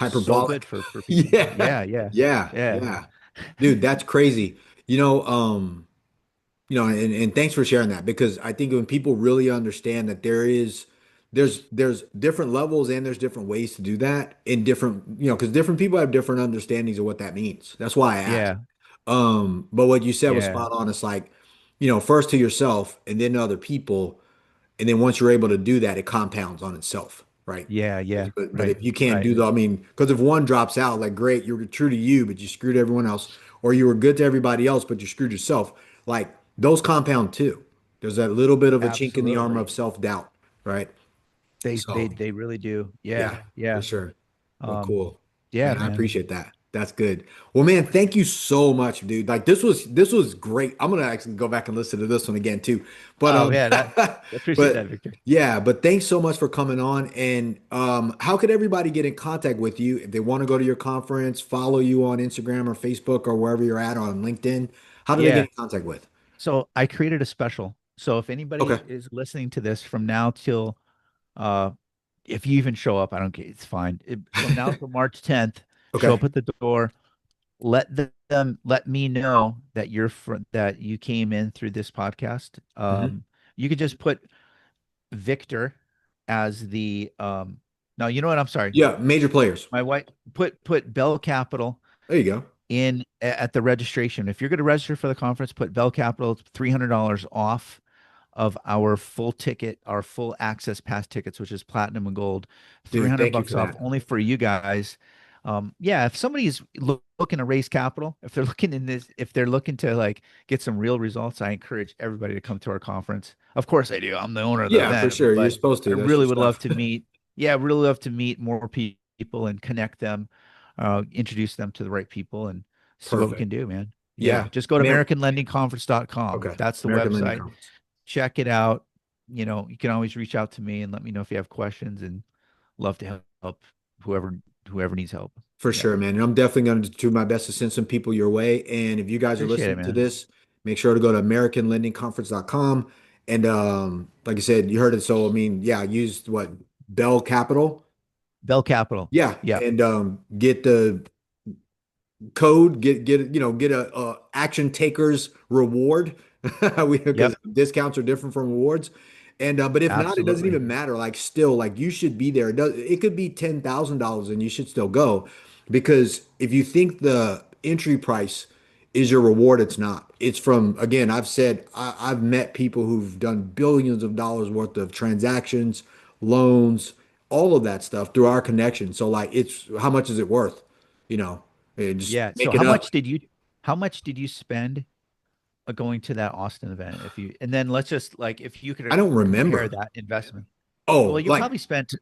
Hyperbolic. for people. Yeah. Yeah, yeah, Yeah. yeah, Yeah. Dude, that's crazy. You know, and thanks for sharing that because I think when people really understand that there's different levels and there's different ways to do that in different, because different people have different understandings of what that means. That's why I asked. yeah, But what you said was yeah, spot on. It's like, first to yourself and then to other people. And then once you're able to do that, it compounds on itself, right? yeah, yeah. But Right, if you can't right. do I mean, because if one drops out, like great, you were true to you, but you screwed everyone else, or you were good to everybody else, but you screwed yourself. Like those compound too. There's that little bit of a chink in the armor of Absolutely. self-doubt, right? They they So they really do. yeah, Yeah, for yeah. sure. Well, Um, cool. yeah, Man, I man. appreciate that. That's good. Well, man, thank you so much, dude. Like this was great. I'm gonna actually go back and listen to this one again too. But Oh man, I appreciate that, but Victor. yeah, but thanks so much for coming on. And how could everybody get in contact with you if they want to go to your conference, follow you on Instagram or Facebook or wherever you're at on LinkedIn? How do they get Yeah. in contact with? So I created a special. So if anybody Okay. is listening to this from now till uh if you even show up, I don't care, it's fine. From now till March 10th, show Okay. up at the door, let me know that that you came in through this podcast. Mhm. You could just put Victor as the no, you know what? I'm sorry. Yeah, major players. My wife put Bell Capital There you go. at the registration. If you're going to register for the conference, put Bell Capital. It's $300 off of our full ticket, our full access pass tickets, which is platinum and gold. three Dude, hundred thank you for bucks off that. only for you guys. Yeah, if somebody's looking to raise capital, if they're looking to like get some real results, I encourage everybody to come to our conference. Of course I do. I'm the owner of the Yeah, for event, sure. You're but supposed I to. That's your really would love stuff. to meet, yeah, really love to meet more people and connect them, introduce them to the right people and see what we can Perfect. do, man. Yeah, Yeah. just go to Man, americanlendingconference.com. okay. That's the American Lending website. Conference. Check it out. You can always reach out to me and let me know if you have questions and love to help whoever needs help. For Yeah. sure, man. And I'm definitely going to do my best to send some people your way. And if you guys are Appreciate it, listening to man. this, make sure to go to americanlendingconference.com. And like I said, you heard it. So, I mean, yeah, use what? Bell Capital. Bell Capital. Yeah. Yeah. And get the code, get a action takers reward. Because Yep. discounts are different from rewards. And but if not, it doesn't Absolutely. even matter. Like still, like you should be there. It could be $10,000 and you should still go because if you think the entry price is your reward, it's not. It's from, again, I've met people who've done billions of dollars worth of transactions, loans, all of that stuff through our connection. So like it's how much is it worth? You know, just Yeah. So make it up. how much did you spend going to that Austin event? And then let's just like if you could I don't compare remember. that investment. Well, Oh, you like probably spent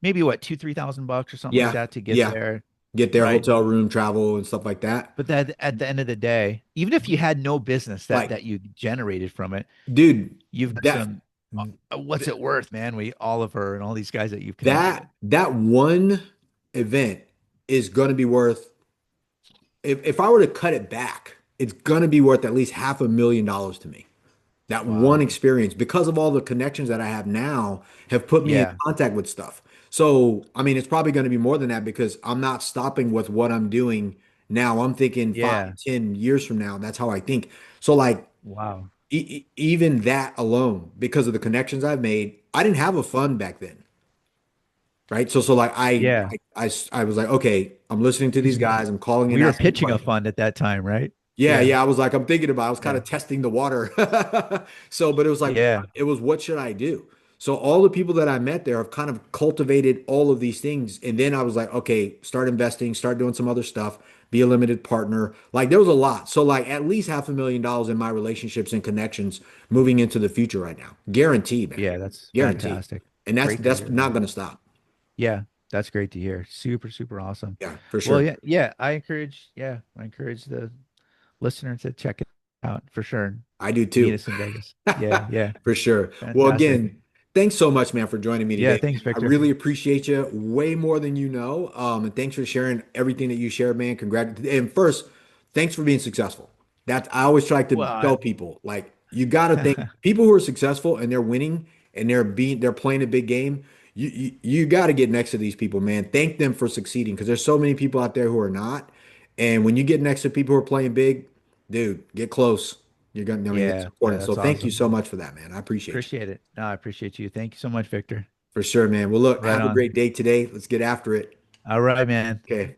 maybe what, 2, 3,000 bucks or something like yeah, that to get yeah. there. Get their Right. hotel room, travel, and stuff like that. But that at the end of the day, even if you had no business Like, that you generated from it, dude, you've got that some what's it worth, man? We Oliver and all these guys that you've connected with. that one event is going to be worth. If I were to cut it back, it's going to be worth at least $500,000 to me. That one Wow. experience, because of all the connections that I have now, have put me in Yeah. contact with stuff. So, I mean, it's probably going to be more than that because I'm not stopping with what I'm doing now. I'm thinking five, Yeah. 10 years from now. That's how I think. So, like, Wow. even that alone, because of the connections I've made, I didn't have a fund back then, right? So like Yeah. I was like, okay, I'm listening to these Because guys, I'm calling and we were asking pitching a questions. fund at that time, right? Yeah, Yeah. yeah, I was like, I'm thinking about, I was kind Yeah. of testing the water. So, but it was like, Yeah. it was what should I do? So all the people that I met there have kind of cultivated all of these things. And then I was like, okay, start investing, start doing some other stuff, be a limited partner. Like there was a lot. So like at least $500,000 in my relationships and connections moving into the future right now. Guaranteed, man. Yeah. That's Guaranteed. fantastic. And that's Great to that's hear, not man. gonna stop. Yeah. That's great to hear. Super, super awesome. Yeah, for Well, sure. yeah. I encourage the listener to check it out for sure. I do Meet too. us in Vegas. Yeah, yeah. For sure. Well, Fantastic. again, thanks so much, man, for joining me Yeah, today, thanks, man. I Victor. really appreciate you way more than you know. And thanks for sharing everything that you shared, man. Congrats. And first, thanks for being successful. That's I always try to Well, tell people, like, you got to think people who are successful and they're winning and they're playing a big game. You got to get next to these people, man. Thank them for succeeding because there's so many people out there who are not. And when you get next to people who are playing big, dude, get close. I mean, it's yeah, yeah, important. So that's thank you awesome. so much for that, man. I appreciate you. Appreciate it. No, I appreciate you. Thank you so much, Victor. For sure, man. Well, look, Right have a on. great day today. Let's get after it. All right, man. Okay.